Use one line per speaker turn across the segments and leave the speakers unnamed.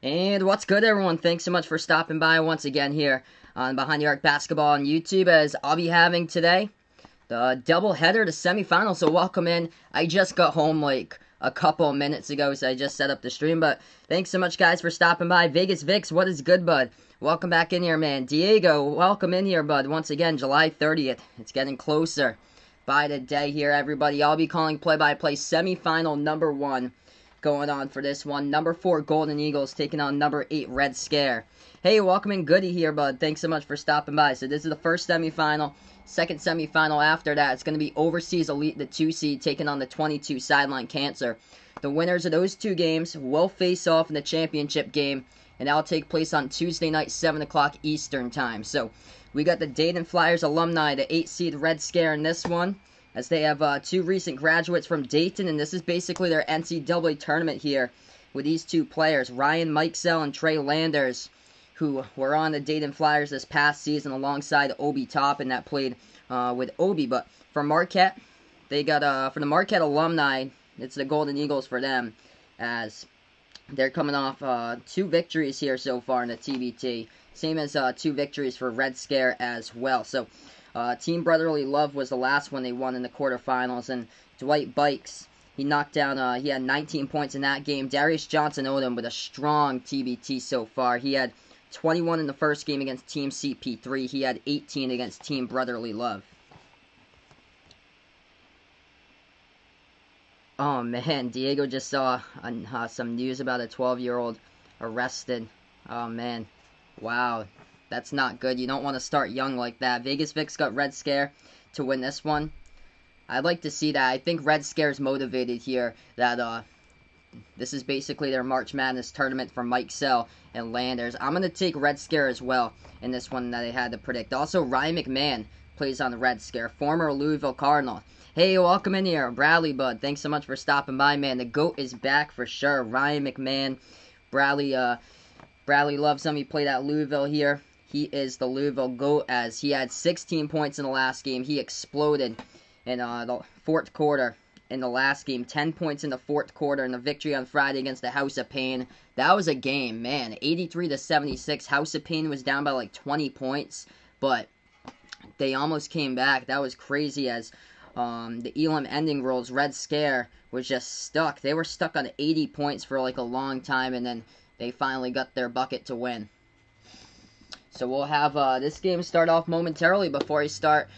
And what's good, everyone? Thanks so much for stopping by once again here on Behind the Arc Basketball on YouTube, as I'll be having today the doubleheader to semifinals. So welcome in. I just got home like a couple of minutes ago, so I just set up the stream. But thanks so much, guys, for stopping by. Vegas Vix, what is good, bud? Welcome back in here, man. Diego, welcome in here, bud. Once again, July 30th. It's getting closer by the day here, everybody. I'll be calling play-by-play semifinal number 1 going on for this one. Number 4 Golden Eagles taking on number 8 Red Scare. Hey, welcome in, Goody here, bud. Thanks so much for stopping by. So this is the first semifinal. Second semifinal after that, it's going to be Overseas Elite, the 2 seed, taking on the 22 Sideline Cancer. The winners of those 2 games will face off in the championship game, and that'll take place on Tuesday night, 7 o'clock Eastern time. So we got the Dayton Flyers alumni, the 8 seed Red Scare in this one, as they have 2 recent graduates from Dayton, and this is basically their NCAA tournament here with these 2 players, Ryan Mikesell and Trey Landers, who were on the Dayton Flyers this past season alongside Obi Toppin that played with Obi. But for Marquette, they got, for the Marquette alumni, it's the Golden Eagles for them, as they're coming off 2 victories here so far in the TBT. Same as 2 victories for Red Scare as well. So Team Brotherly Love was the last one they won in the quarterfinals, and Dwight Bikes, he knocked down, he had 19 points in that game. Darius Johnson Odom with a strong TBT so far. He had 21 in the first game against Team CP3. He had 18 against Team Brotherly Love. Oh man, Diego just saw some news about a 12-year-old arrested. Oh man, wow, that's not good. You don't want to start young like that. Vegas Vix got Red Scare to win this one. I'd like to see that. I think Red Scare's motivated here, that this is basically their March Madness tournament for Mikesell and Landers. I'm going to take Red Scare as well in this one that I had to predict. Also, Ryan McMahon plays on the Red Scare, former Louisville Cardinal. Hey, welcome in here, Bradley Bud. Thanks so much for stopping by, man. The GOAT is back for sure. Ryan McMahon, Bradley loves him. He played at Louisville here. He is the Louisville GOAT, as he had 16 points in the last game. He exploded in the fourth quarter in the last game. 10 points in the fourth quarter in the victory on Friday against the House of Pain. That was a game, man. 83-76. House of Pain was down by like 20 points, but they almost came back. That was crazy, as the Elam ending rules, Red Scare was just stuck. They were stuck on 80 points for like a long time, and then they finally got their bucket to win. So we'll have this game start off momentarily. Before I start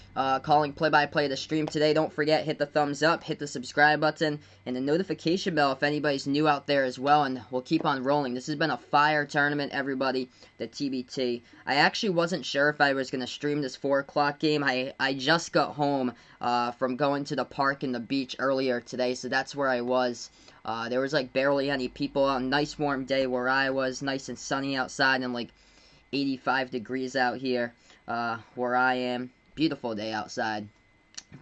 calling play-by-play the stream today, don't forget, hit the thumbs up, hit the subscribe button, and the notification bell if anybody's new out there as well, and we'll keep on rolling. This has been a fire tournament, everybody, the TBT. I actually wasn't sure if I was going to stream this 4 o'clock game. I just got home from going to the park and the beach earlier today, so that's where I was. There was like barely any people out. Nice warm day where I was, nice and sunny outside, and like 85 degrees out here where I am. Beautiful day outside.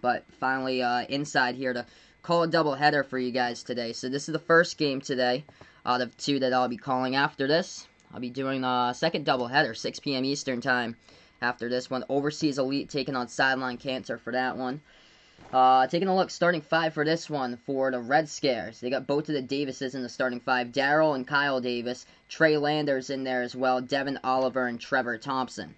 But finally inside here to call a doubleheader for you guys today. So this is the first game today out of 2 that I'll be calling. After this, I'll be doing a second doubleheader, 6 p.m. Eastern time. After this one, Overseas Elite taking on Sideline Cancer for that one. Taking a look, starting 5 for this one for the Red Scares. They got both of the Davises in the starting 5. Daryl and Kyle Davis. Trey Landers in there as well. Devin Oliver and Trevor Thompson.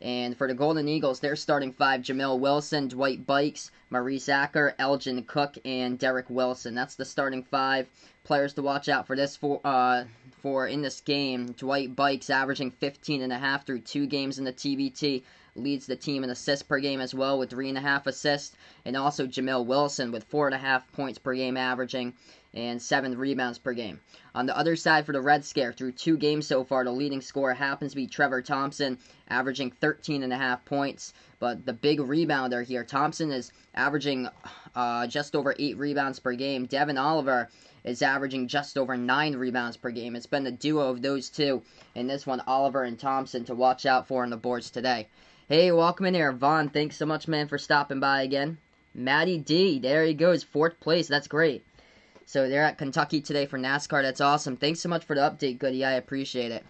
And for the Golden Eagles, their starting 5. Jamil Wilson, Dwight Bikes, Maurice Acker, Elgin Cook, and Derek Wilson. That's the starting 5. Players to watch out for this for in this game. Dwight Bikes averaging 15.5 through 2 games in the TBT. Leads the team in assists per game as well with 3.5 assists. And also Jamil Wilson with 4.5 points per game averaging and 7 rebounds per game. On the other side for the Red Scare, through 2 games so far, the leading scorer happens to be Trevor Thompson, averaging 13.5 points. But the big rebounder here, Thompson is averaging just over 8 rebounds per game. Devin Oliver is averaging just over 9 rebounds per game. It's been the duo of those 2 in this one, Oliver and Thompson, to watch out for on the boards today. Hey, welcome in here, Vaughn. Thanks so much, man, for stopping by again. Matty D, there he goes, 4th place. That's great. So they're at Kentucky today for NASCAR. That's awesome. Thanks so much for the update, Goody. I appreciate it.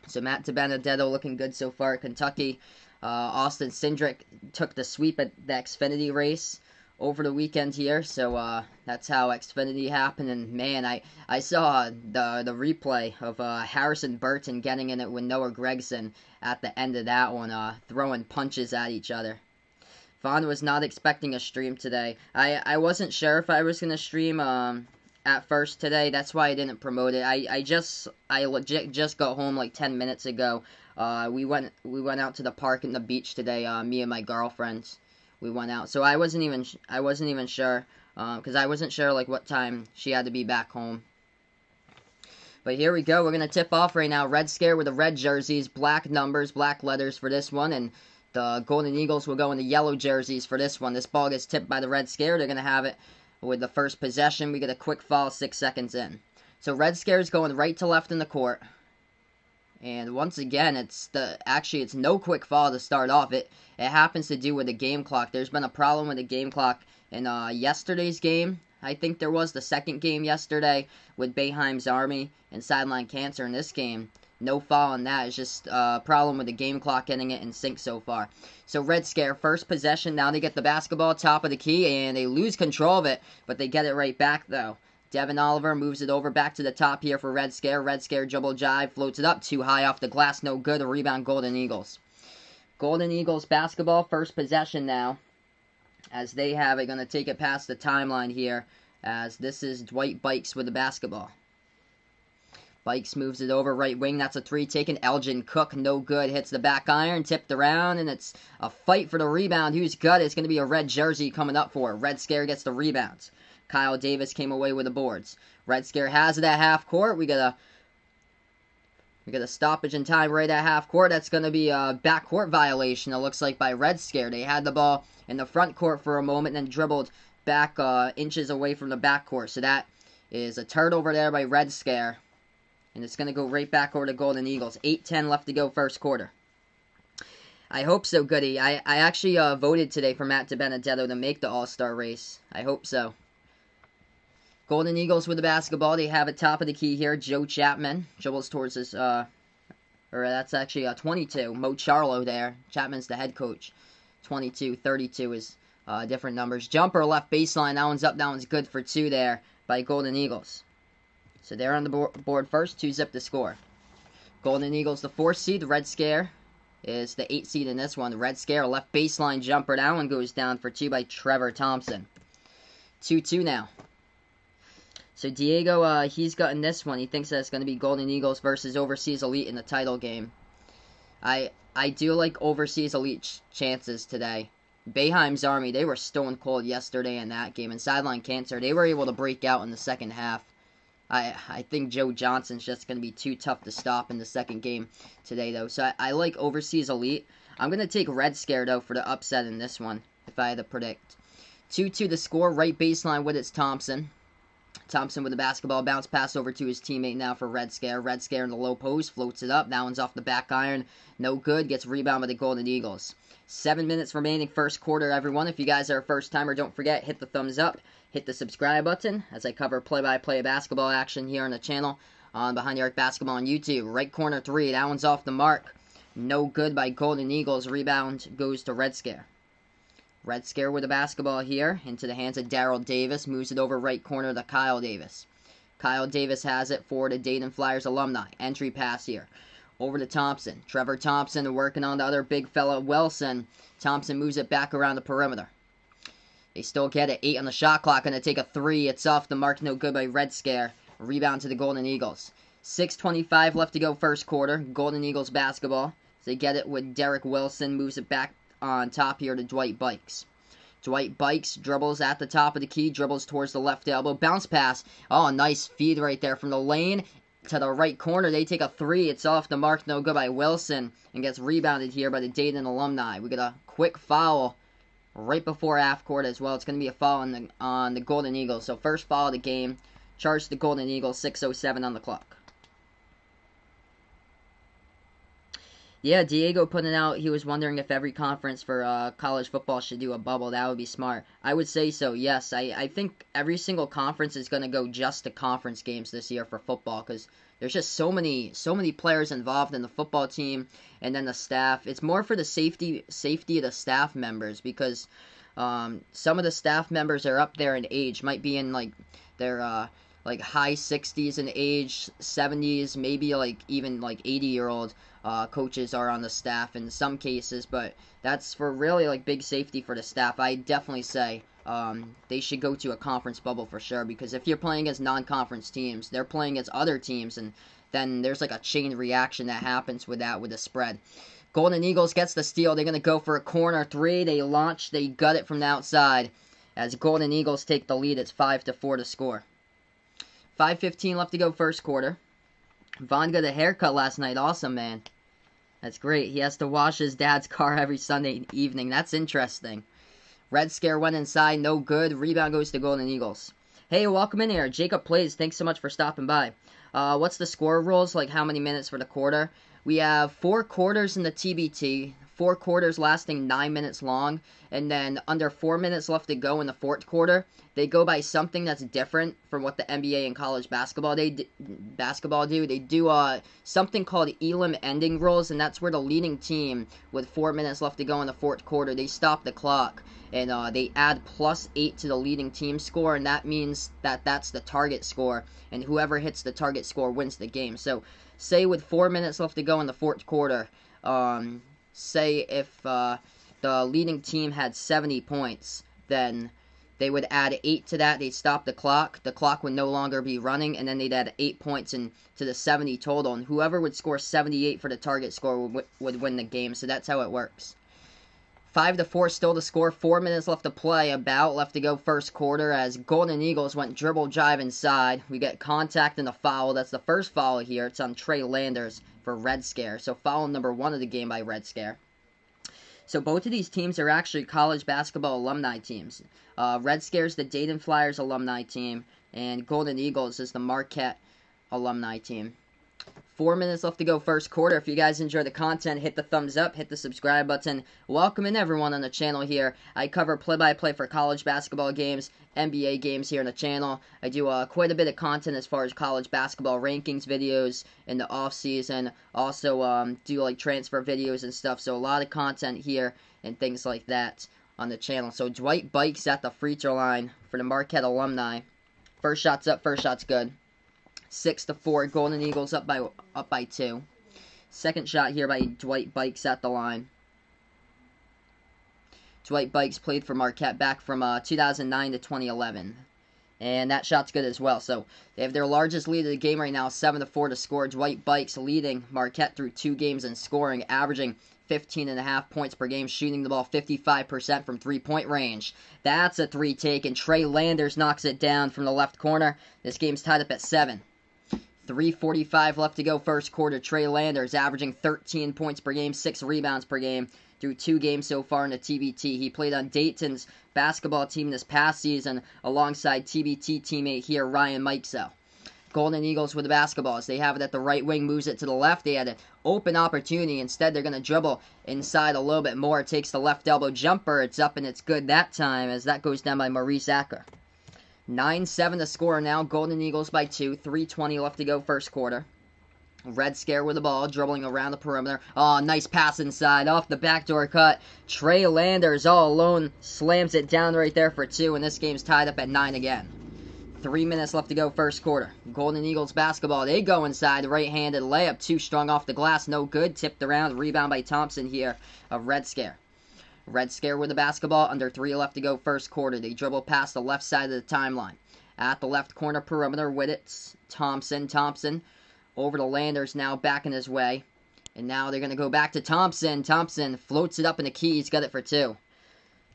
So Matt DiBenedetto looking good so far at Kentucky. Austin Cindric took the sweep at the Xfinity race over the weekend here, so that's how Xfinity happened. And man, I saw the replay of Harrison Burton getting in it with Noah Gragson at the end of that one, throwing punches at each other. Vaughn was not expecting a stream today. I wasn't sure if I was gonna stream at first today. That's why I didn't promote it. I legit just got home like 10 minutes ago. We went out to the park and the beach today. Me and my girlfriends. We went out. So I wasn't even sure, because I wasn't sure like what time she had to be back home. But here we go. We're gonna tip off right now. Red Scare with the red jerseys, black numbers, black letters for this one, and the Golden Eagles will go in the yellow jerseys for this one. This ball gets tipped by the Red Scare. They're gonna have it with the first possession. We get a quick foul 6 seconds in. So Red Scare is going right to left in the court. And once again, it's no quick fall to start off. It happens to do with the game clock. There's been a problem with the game clock in yesterday's game. I think there was the second game yesterday with Boeheim's Army and Sideline Cancer. In this game, no foul on that. It's just a problem with the game clock getting it in sync so far. So Red Scare, first possession. Now they get the basketball top of the key, and they lose control of it, but they get it right back, though. Devin Oliver moves it over back to the top here for Red Scare. Red Scare dribble jive, floats it up too high off the glass, no good. A rebound, Golden Eagles. Golden Eagles basketball, first possession now, as they have it. Going to take it past the timeline here, as this is Dwight Bikes with the basketball. Bikes moves it over right wing. That's a three taken. Elgin Cook, no good. Hits the back iron, tipped around, and it's a fight for the rebound. Who's got it? It's going to be a red jersey coming up for it. Red Scare gets the rebounds. Kyle Davis came away with the boards. Red Scare has it at half court. We got a stoppage in time right at half court. That's going to be a backcourt violation, it looks like, by Red Scare. They had the ball in the front court for a moment and then dribbled back inches away from the backcourt. So that is a turnover there by Red Scare. And it's going to go right back over to Golden Eagles. 8:10 left to go first quarter. I hope so, Goody. I actually voted today for Matt DiBenedetto to make the All-Star race. I hope so. Golden Eagles with the basketball. They have it top of the key here. Joe Chapman dribbles towards his, or that's actually 22. Mo Charlo there. Chapman's the head coach. 22, 32 is different numbers. Jumper left baseline. That one's up. That one's good for two there by Golden Eagles. So they're on the board first. 2-zip to score. Golden Eagles the 4th seed. The Red Scare is the 8th seed in this one. The Red Scare left baseline jumper. That one goes down for two by Trevor Thompson. 2-2 now. So Diego, he's gotten this one. He thinks that it's going to be Golden Eagles versus Overseas Elite in the title game. I do like Overseas Elite chances today. Boeheim's Army, they were stone cold yesterday in that game. And Sideline Cancer, they were able to break out in the second half. I think Joe Johnson's just going to be too tough to stop in the second game today, though. So I like Overseas Elite. I'm going to take Red Scare, though, for the upset in this one, if I had to predict. 2-2 the score, right baseline with it's Thompson. Thompson with the basketball, bounce pass over to his teammate now for Red Scare. Red Scare in the low post, floats it up. That one's off the back iron. No good, gets rebound by the Golden Eagles. 7 minutes remaining first quarter, everyone. If you guys are a first timer, don't forget, hit the thumbs up. Hit the subscribe button as I cover play-by-play basketball action here on the channel on Behind the Arc Basketball on YouTube. Right corner three, that one's off the mark. No good by Golden Eagles. Rebound goes to Red Scare. Red Scare with the basketball here into the hands of Daryl Davis. Moves it over right corner to Kyle Davis. Kyle Davis has it for the Dayton Flyers alumni. Entry pass here. Over to Thompson. Trevor Thompson working on the other big fella, Wilson. Thompson moves it back around the perimeter. They still get it. 8 on the shot clock. Going to take a three. It's off the mark. No good by Red Scare. Rebound to the Golden Eagles. 6:25 left to go first quarter. Golden Eagles basketball. They get it with Derek Wilson. Moves it back on top here to Dwight Bikes. Dwight Bikes dribbles at the top of the key. Dribbles towards the left elbow. Bounce pass. Oh, nice feed right there from the lane to the right corner. They take a three. It's off the mark. No good by Wilson. And gets rebounded here by the Dayton alumni. We get a quick foul right before half court as well. It's going to be a foul on the Golden Eagles. So first foul of the game. Charged the Golden Eagles. 6:07 on the clock. Yeah, Diego put it out. He was wondering if every conference for college football should do a bubble. That would be smart. I would say so, yes. I think every single conference is going to go just to conference games this year for football because there's just so many players involved in the football team and then the staff. It's more for the safety of the staff members because Some of the staff members are up there in age, might be in like their like high 60s in age, 70s, maybe like even like 80-year-old coaches are on the staff in some cases, but that's for really like big safety for the staff. I definitely say they should go to a conference bubble for sure, because if you're playing against non-conference teams, they're playing against other teams, and then there's like a chain reaction that happens with that, with the spread. Golden Eagles gets the steal. They're going to go for a corner three. They launch. They gut it from the outside. As Golden Eagles take the lead, it's 5-4 to score. 5:15 left to go first quarter. Vaughn got a haircut last night. Awesome, man. That's great. He has to wash his dad's car every Sunday evening. That's interesting. Red Scare went inside. No good. Rebound goes to Golden Eagles. Hey, welcome in here. Jacob Plays. Thanks so much for stopping by. What's the score rules? Like how many minutes for the quarter? We have 4 quarters in the TBT, 4 quarters lasting 9 minutes long, and then under 4 minutes left to go in the fourth quarter. They go by something that's different from what the NBA and college basketball do. They do something called Elam ending rules, and that's where the leading team, with 4 minutes left to go in the fourth quarter, they stop the clock, and they add +8 to the leading team score, and that means that that's the target score, and whoever hits the target score wins the game. So say with 4 minutes left to go in the fourth quarter, say if the leading team had 70 points, then they would add 8 to that. They'd stop the clock. The clock would no longer be running, and then they'd add 8 points to the 70 total. And whoever would score 78 for the target score would win the game. So that's how it works. 5-4 still to score. 4 minutes left to play. About left to go first quarter as Golden Eagles went dribble drive inside. We get contact and a foul. That's the first foul here. It's on Trey Landers for Red Scare. So foul number 1 of the game by Red Scare. So both of these teams are actually college basketball alumni teams. Red Scare's the Dayton Flyers alumni team, and Golden Eagles is the Marquette alumni team. 4 minutes left to go first quarter. If you guys enjoy the content, hit the thumbs up, hit the subscribe button. Welcome in everyone on the channel here. I cover play-by-play for college basketball games, NBA games here on the channel. I do quite a bit of content as far as college basketball rankings videos in the off-season. Also do like transfer videos and stuff. So a lot of content here and things like that on the channel. So Dwight Bikes at the free throw line for the Marquette alumni. First shot's up, first shot's good. 6-4, Golden Eagles up by 2. Second shot here by Dwight Bikes at the line. Dwight Bikes played for Marquette back from 2009 to 2011. And that shot's good as well. So they have their largest lead of the game right now, 7-4 to score. Dwight Bikes leading Marquette through 2 games in scoring, averaging 15.5 points per game, shooting the ball 55% from three-point range. That's a 3 taken. Trey Landers knocks it down from the left corner. This game's tied up at 7. 3:45 left to go first quarter. Trey Landers averaging 13 points per game, 6 rebounds per game through 2 games so far in the TBT. He played on Dayton's basketball team this past season alongside TBT teammate here, Ryan Mikesell. Golden Eagles with the basketball as they have it at the right wing, moves it to the left. They had an open opportunity. Instead, they're going to dribble inside a little bit more. Takes the left elbow jumper. It's up and it's good that time as that goes down by Maurice Acker. 9-7 to score now. Golden Eagles by 2. 3:20 left to go first quarter. Red Scare with the ball, dribbling around the perimeter. Oh, nice pass inside, off the backdoor cut. Trey Landers all alone slams it down right there for 2, and this game's tied up at 9 again. 3 minutes left to go first quarter. Golden Eagles basketball. They go inside. Right-handed layup. Too strong off the glass. No good. Tipped around. Rebound by Thompson here of Red Scare. Red Scare with the basketball. Under 3 left to go first quarter. They dribble past the left side of the timeline. At the left corner perimeter with it. Thompson. Over to Landers now back in his way. And now they're going to go back to Thompson. Thompson floats it up in the key. He's got it for 2.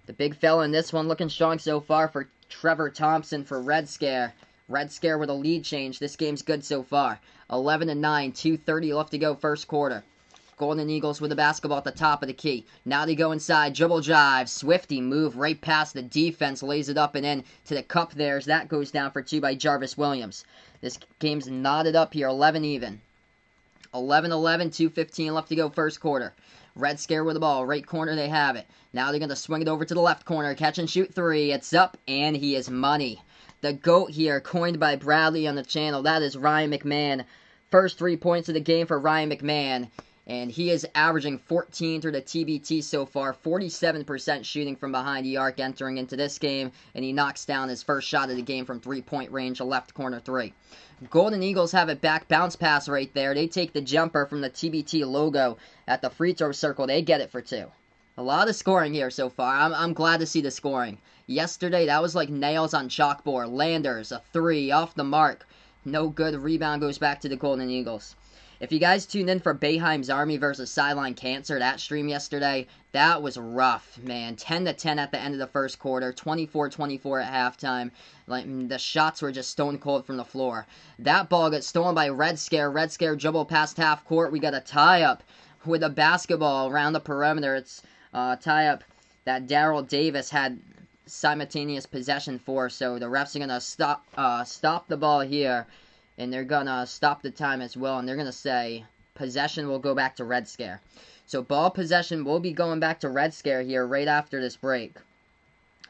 The big fella in this one looking strong so far for Trevor Thompson for Red Scare. Red Scare with a lead change. This game's good so far. 11-9, 2:30 left to go first quarter. Golden Eagles with the basketball at the top of the key. Now they go inside, dribble drive, Swifty move right past the defense, lays it up and in to the cup there as that goes down for 2 by Jarvis Williams. This game's knotted up here, 11 even. 11-11, 2:15 left to go first quarter. Red Scare with the ball, right corner they have it. Now they're going to swing it over to the left corner, catch and shoot 3. It's up, and he is money. The GOAT here, coined by Bradley on the channel, that is Ryan McMahon. First 3 points of the game for Ryan McMahon. And he is averaging 14 through the TBT so far, 47% shooting from behind the arc entering into this game, and he knocks down his first shot of the game from three-point range, a left corner three. Golden Eagles have it back, bounce pass right there. They take the jumper from the TBT logo at the free throw circle. They get it for two. A lot of scoring here so far. I'm glad to see the scoring. Yesterday, that was like nails on chalkboard. Landers, a three, off the mark. No good. Rebound goes back to the Golden Eagles. If you guys tuned in for Boeheim's Army versus Sideline Cancer, that stream yesterday, that was rough, man. 10-10 at the end of the first quarter, 24-24 at halftime. Like, the shots were just stone cold from the floor. That ball gets stolen by Red Scare. Red Scare dribble past half court. We got a tie-up with a basketball around the perimeter. It's a tie-up that Daryl Davis had simultaneous possession for, so the refs are going to stop the ball here. And they're going to stop the time as well. And they're going to say possession will go back to Red Scare. So ball possession will be going back to Red Scare here right after this break.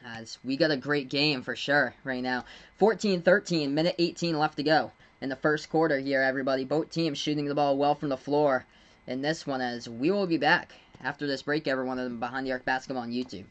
As we got a great game for sure right now. 14-13, minute 18 left to go in the first quarter here, everybody. Both teams shooting the ball well from the floor in this one, as we will be back after this break, everyone, on Behind the Arc Basketball on YouTube.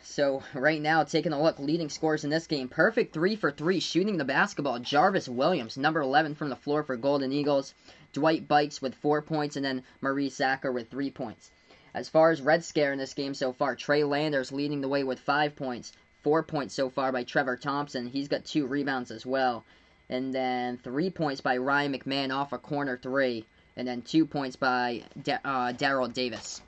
So, right now, taking a look, leading scorers in this game. Perfect 3 for 3, shooting the basketball. Jarvis Williams, number 11 from the floor for Golden Eagles. Dwight Bikes with 4 points, and then Marie Sacker with 3 points. As far as Red Scare in this game so far, Trey Landers leading the way with 5 points. 4 points so far by Trevor Thompson. He's got 2 rebounds as well. And then 3 points by Ryan McMahon off a corner 3. And then 2 points by Daryl Davis.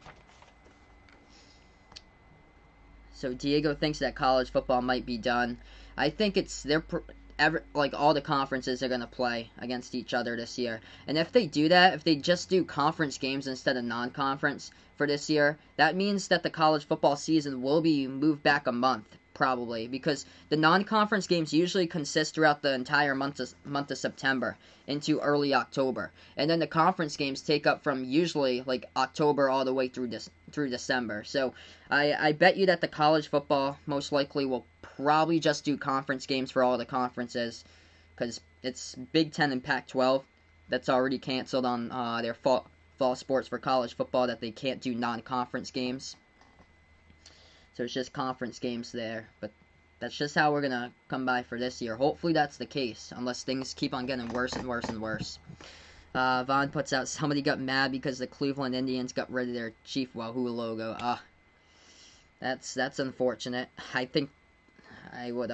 So Diego thinks that college football might be done. I think like all the conferences are going to play against each other this year. And if they do that, if they just do conference games instead of non-conference for this year, that means that the college football season will be moved back a month, probably, because the non-conference games usually consist throughout the entire month of September into early October, and then the conference games take up from usually like October all the way through December. So I bet you that the college football most likely will probably just do conference games for all the conferences, because it's Big Ten and Pac-12 that's already canceled on their fall sports for college football, that they can't do non-conference games. So it's just conference games there. But that's just how we're going to come by for this year. Hopefully that's the case, unless things keep on getting worse and worse and worse. Vaughn puts out, somebody got mad because the Cleveland Indians got rid of their Chief Wahoo logo. That's unfortunate. I think I would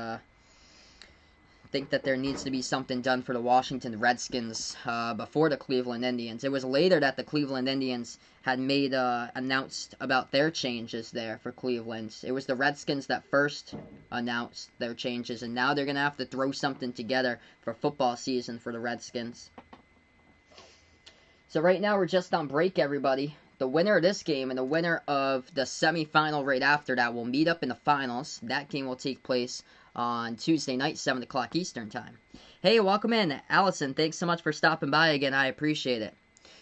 think that there needs to be something done for the Washington Redskins before the Cleveland Indians. It was later that the Cleveland Indians had made announced about their changes there for Cleveland. It was the Redskins that first announced their changes, and now they're going to have to throw something together for football season for the Redskins. So right now we're just on break, everybody. The winner of this game and the winner of the semifinal right after that will meet up in the finals. That game will take place on Tuesday night, 7 o'clock Eastern Time. Hey, welcome in, Allison. Thanks so much for stopping by again. I appreciate it.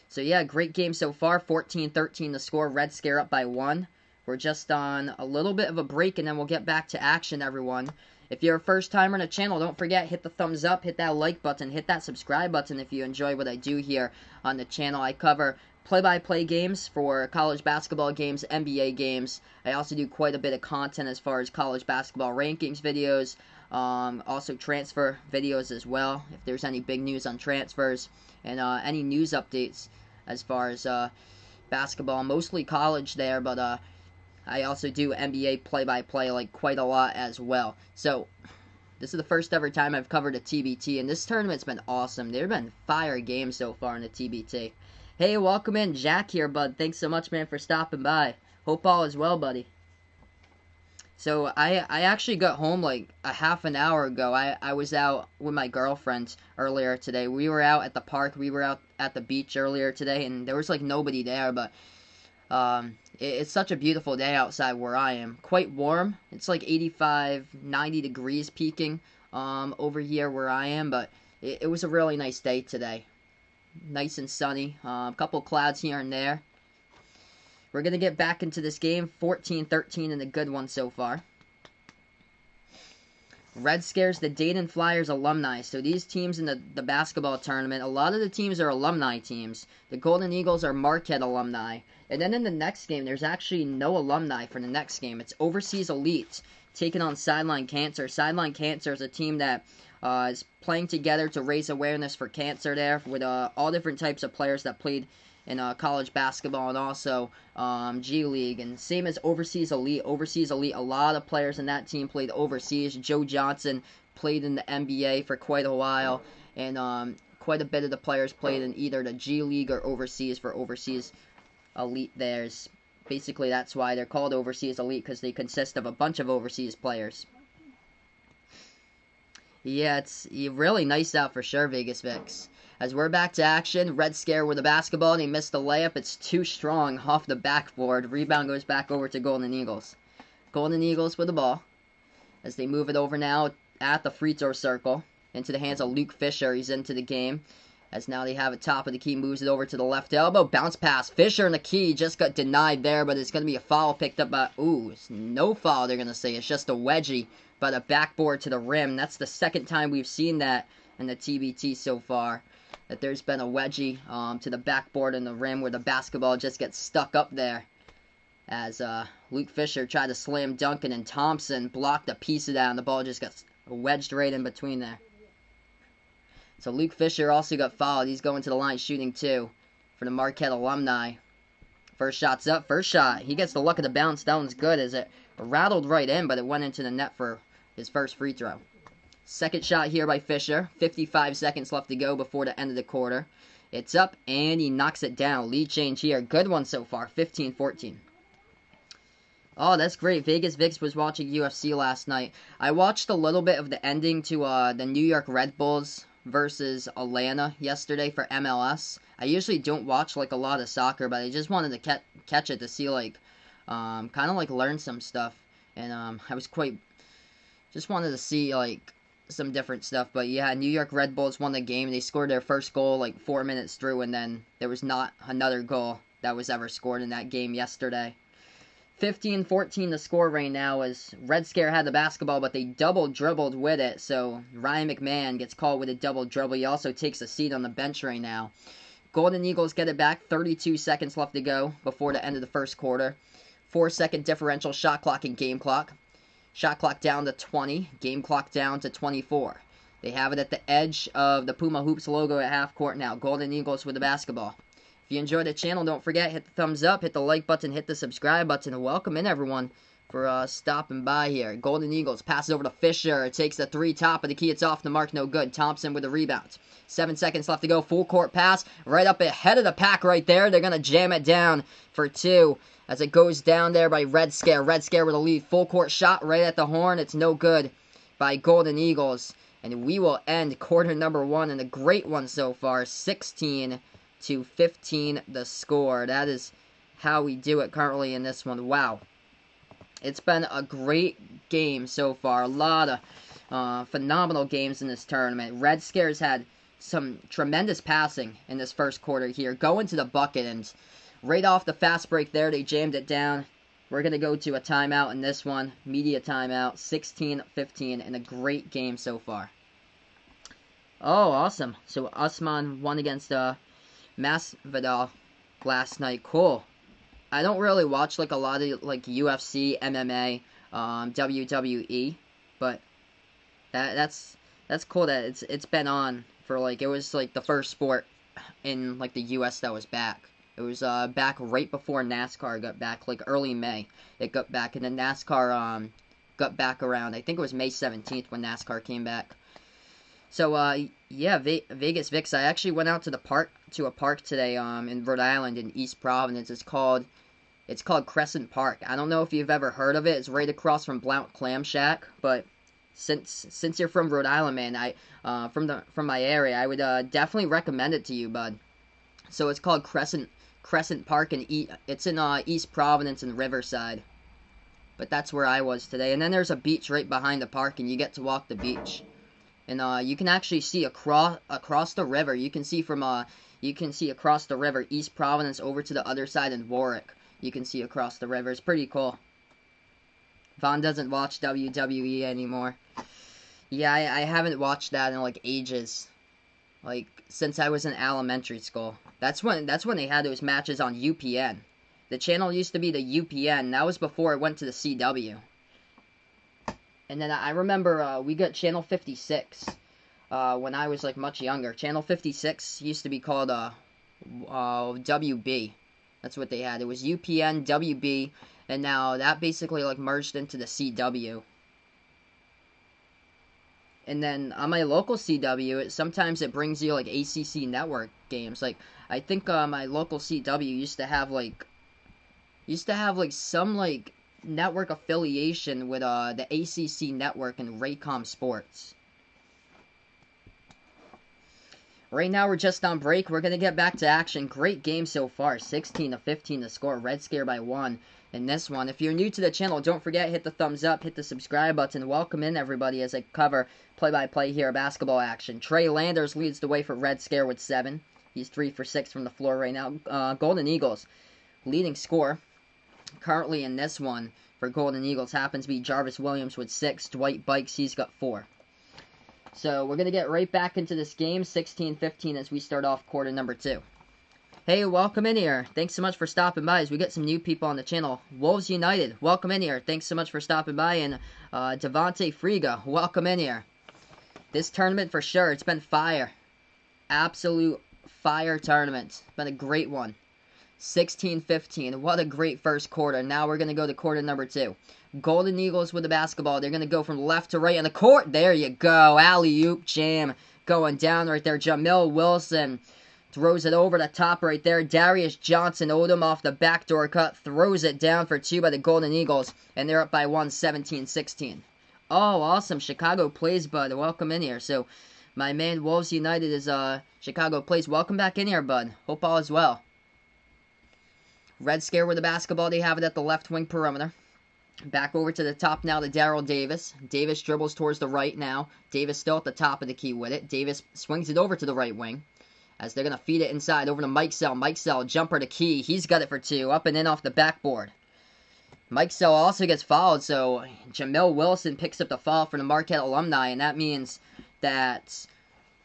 So, yeah, great game so far. 14-13 the score. Red Scare up by 1. We're just on a little bit of a break, and then we'll get back to action, everyone. If you're a first-timer on the channel, don't forget, hit the thumbs up, hit that like button, hit that subscribe button if you enjoy what I do here on the channel. I cover play-by-play games for college basketball games, NBA games. I also do quite a bit of content as far as college basketball rankings videos, also transfer videos as well, if there's any big news on transfers, and any news updates as far as basketball, mostly college there, but I also do NBA play-by-play like quite a lot as well. So this is the first ever time I've covered a TBT, and this tournament's been awesome. There have been fire games so far in the TBT. Hey, welcome in, Jack here, bud. Thanks so much, man, for stopping by. Hope all is well, buddy. So, I actually got home like a half an hour ago. I was out with my girlfriend earlier today. We were out at the park. We were out at the beach earlier today, and there was like nobody there, but it's such a beautiful day outside where I am. Quite warm. It's like 85, 90 degrees peaking over here where I am, but it was a really nice day today. Nice and sunny. A couple clouds here and there. We're going to get back into this game. 14-13 and a good one so far. Red Scare's the Dayton Flyers alumni. So these teams in the basketball tournament, a lot of the teams are alumni teams. The Golden Eagles are Marquette alumni. And then in the next game, there's actually no alumni for the next game. It's Overseas Elite taking on Sideline Cancer. Sideline Cancer is a team that is playing together to raise awareness for cancer there with all different types of players that played in college basketball and also G League. And same as Overseas Elite. Overseas Elite, a lot of players in that team played overseas. Joe Johnson played in the NBA for quite a while. And quite a bit of the players played in either the G League or overseas for Overseas Elite. There's basically that's why they're called Overseas Elite, because they consist of a bunch of overseas players. Yeah, it's really nice out for sure, Vegas Vix. As we're back to action, Red Scare with the basketball, and he missed the layup. It's too strong off the backboard. Rebound goes back over to Golden Eagles. Golden Eagles with the ball as they move it over now at the free throw circle into the hands of Luke Fisher. He's into the game as now they have it top of the key, moves it over to the left elbow. Bounce pass. Fisher in the key just got denied there, but it's going to be a foul picked up by, it's no foul they're going to say. It's just a wedgie by the backboard to the rim. That's the second time we've seen that in the TBT so far, that there's been a wedgie to the backboard and the rim where the basketball just gets stuck up there. As Luke Fisher tried to slam dunk it, and Thompson blocked a piece of that, and the ball just got wedged right in between there. So Luke Fisher also got fouled. He's going to the line shooting two for the Marquette alumni. First shot's up. First shot. He gets the luck of the bounce. That one's good as it rattled right in, but it went into the net for his first free throw. Second shot here by Fisher. 55 seconds left to go before the end of the quarter. It's up, and he knocks it down. Lead change here. Good one so far. 15-14. Oh, that's great. Vegas Vix was watching UFC last night. I watched a little bit of the ending to the New York Red Bulls versus Atlanta yesterday for MLS. I usually don't watch like a lot of soccer, but I just wanted to catch it to see like kind of like learn some stuff. And I was just wanted to see like some different stuff. But yeah, New York Red Bulls won the game. They scored their first goal like 4 minutes through, and then there was not another goal that was ever scored in that game yesterday. 15-14 the score right now as Red Scare had the basketball, but they double dribbled with it. So Ryan McMahon gets called with a double dribble. He also takes a seat on the bench right now. Golden Eagles get it back. 32 seconds left to go before the end of the first quarter. 4-second differential shot clock and game clock. Shot clock down to 20. Game clock down to 24. They have it at the edge of the Puma Hoops logo at half court now. Golden Eagles with the basketball. If you enjoyed the channel, don't forget, hit the thumbs up, hit the like button, hit the subscribe button, and welcome in everyone for stopping by here. Golden Eagles pass it over to Fisher. It takes the three, top of the key. It's off the mark, no good. Thompson with the rebound. 7 seconds left to go. Full court pass right up ahead of the pack right there. They're going to jam it down for two as it goes down there by Red Scare. Red Scare with a lead. Full court shot right at the horn. It's no good by Golden Eagles. And we will end quarter number one, and a great one so far. 16-15 the score. That is how we do it currently in this one. Wow. It's been a great game so far. A lot of phenomenal games in this tournament. Red Scare's had some tremendous passing in this first quarter here. Going to the bucket, and right off the fast break there, they jammed it down. We're going to go to a timeout in this one. Media timeout. 16-15, and a great game so far. Oh, awesome. So Usman won against Masvidal last night. Cool. I don't really watch like a lot of like UFC, MMA, WWE, but that's cool that it's been on for like, it was like the first sport in like the US that was back. It was back right before NASCAR got back, like early May. It got back, and then NASCAR got back around, I think it was May 17th when NASCAR came back. So, yeah, Vegas Vix, I actually went out to a park today, in Rhode Island in East Providence. It's called Crescent Park. I don't know if you've ever heard of it. It's right across from Blount Clam Shack, but since you're from Rhode Island, man, from my area, I would, definitely recommend it to you, bud. So it's called Crescent Park, and it's in, East Providence and Riverside. But that's where I was today. And then there's a beach right behind the park, and you get to walk the beach. And you can actually see across the river. You can see across the river, East Providence over to the other side in Warwick. You can see across the river. It's pretty cool. Vaughn doesn't watch WWE anymore. Yeah, I haven't watched that in like ages. Like since I was in elementary school. That's when they had those matches on UPN. The channel used to be the UPN. That was before it went to the CW. And then I remember we got channel 56 when I was like much younger. Channel 56 used to be called WB. That's what they had. It was UPN, WB, and now that basically like merged into the CW. And then on my local CW, sometimes it brings you like ACC network games. Like I think my local CW used to have like some like network affiliation with the ACC network and Raycom Sports. Right now we're just on break. We're gonna get back to action. Great game so far. 16-15 the score. Red Scare by 1 in this one. If you're new to the channel, don't forget, hit the thumbs up, hit the subscribe button. Welcome in everybody as I cover play-by-play here basketball action. Trey Landers leads the way for Red Scare with 7. He's 3 for 6 from the floor right now. Golden Eagles leading score currently in this one for Golden Eagles happens to be Jarvis Williams with 6. Dwight Bikes, he's got 4. So we're going to get right back into this game, 16-15 as we start off quarter number 2. Hey, welcome in here. Thanks so much for stopping by as we get some new people on the channel. Wolves United, welcome in here. Thanks so much for stopping by. And Devontae Friga, welcome in here. This tournament for sure, it's been fire. Absolute fire tournament. It's been a great one. 16-15. What a great first quarter. Now we're going to go to quarter number 2. Golden Eagles with the basketball. They're going to go from left to right in the court. There you go. Alley-oop jam going down right there. Jamil Wilson throws it over the top right there. Darius Johnson Odom off the backdoor cut. Throws it down for 2 by the Golden Eagles. And they're up by 1, 17-16. Oh, awesome. Chicago plays, bud. Welcome in here. So, my man Wolves United is Chicago plays. Welcome back in here, bud. Hope all is well. Red Scare with the basketball. They have it at the left wing perimeter. Back over to the top now to Darrell Davis. Davis dribbles towards the right now. Davis still at the top of the key with it. Davis swings it over to the right wing as they're going to feed it inside over to Mike Sell. Mike Sell, jumper to Key. He's got it for 2. Up and in off the backboard. Mike Sell also gets fouled, so Jamil Wilson picks up the foul for the Marquette alumni, and that means that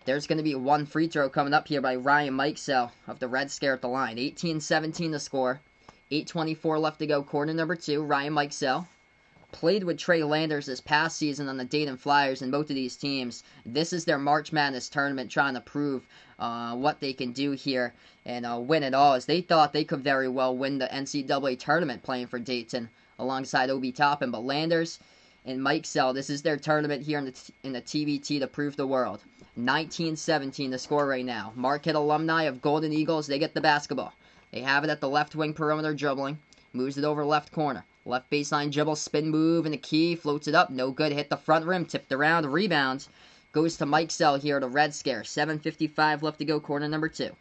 there's going to be 1 free throw coming up here by Ryan Mike Sell of the Red Scare at the line. 18-17 the score. 8:24 left to go, quarter number 2. Ryan Mike Sell played with Trey Landers this past season on the Dayton Flyers, and both of these teams, this is their March Madness tournament trying to prove what they can do here and win it all, as they thought they could very well win the NCAA tournament playing for Dayton alongside Obi Toppin. But Landers and Mike Sell, this is their tournament here in the TBT to prove the world. 19-17 the score right now. Marquette alumni of Golden Eagles, they get the basketball. They have it at the left wing perimeter dribbling. Moves it over left corner. Left baseline dribble, spin move, and the key. Floats it up. No good. Hit the front rim. Tipped around. Rebounds. Goes to Mike Sell here to Red Scare. 7:55 left to go. Quarter number 2.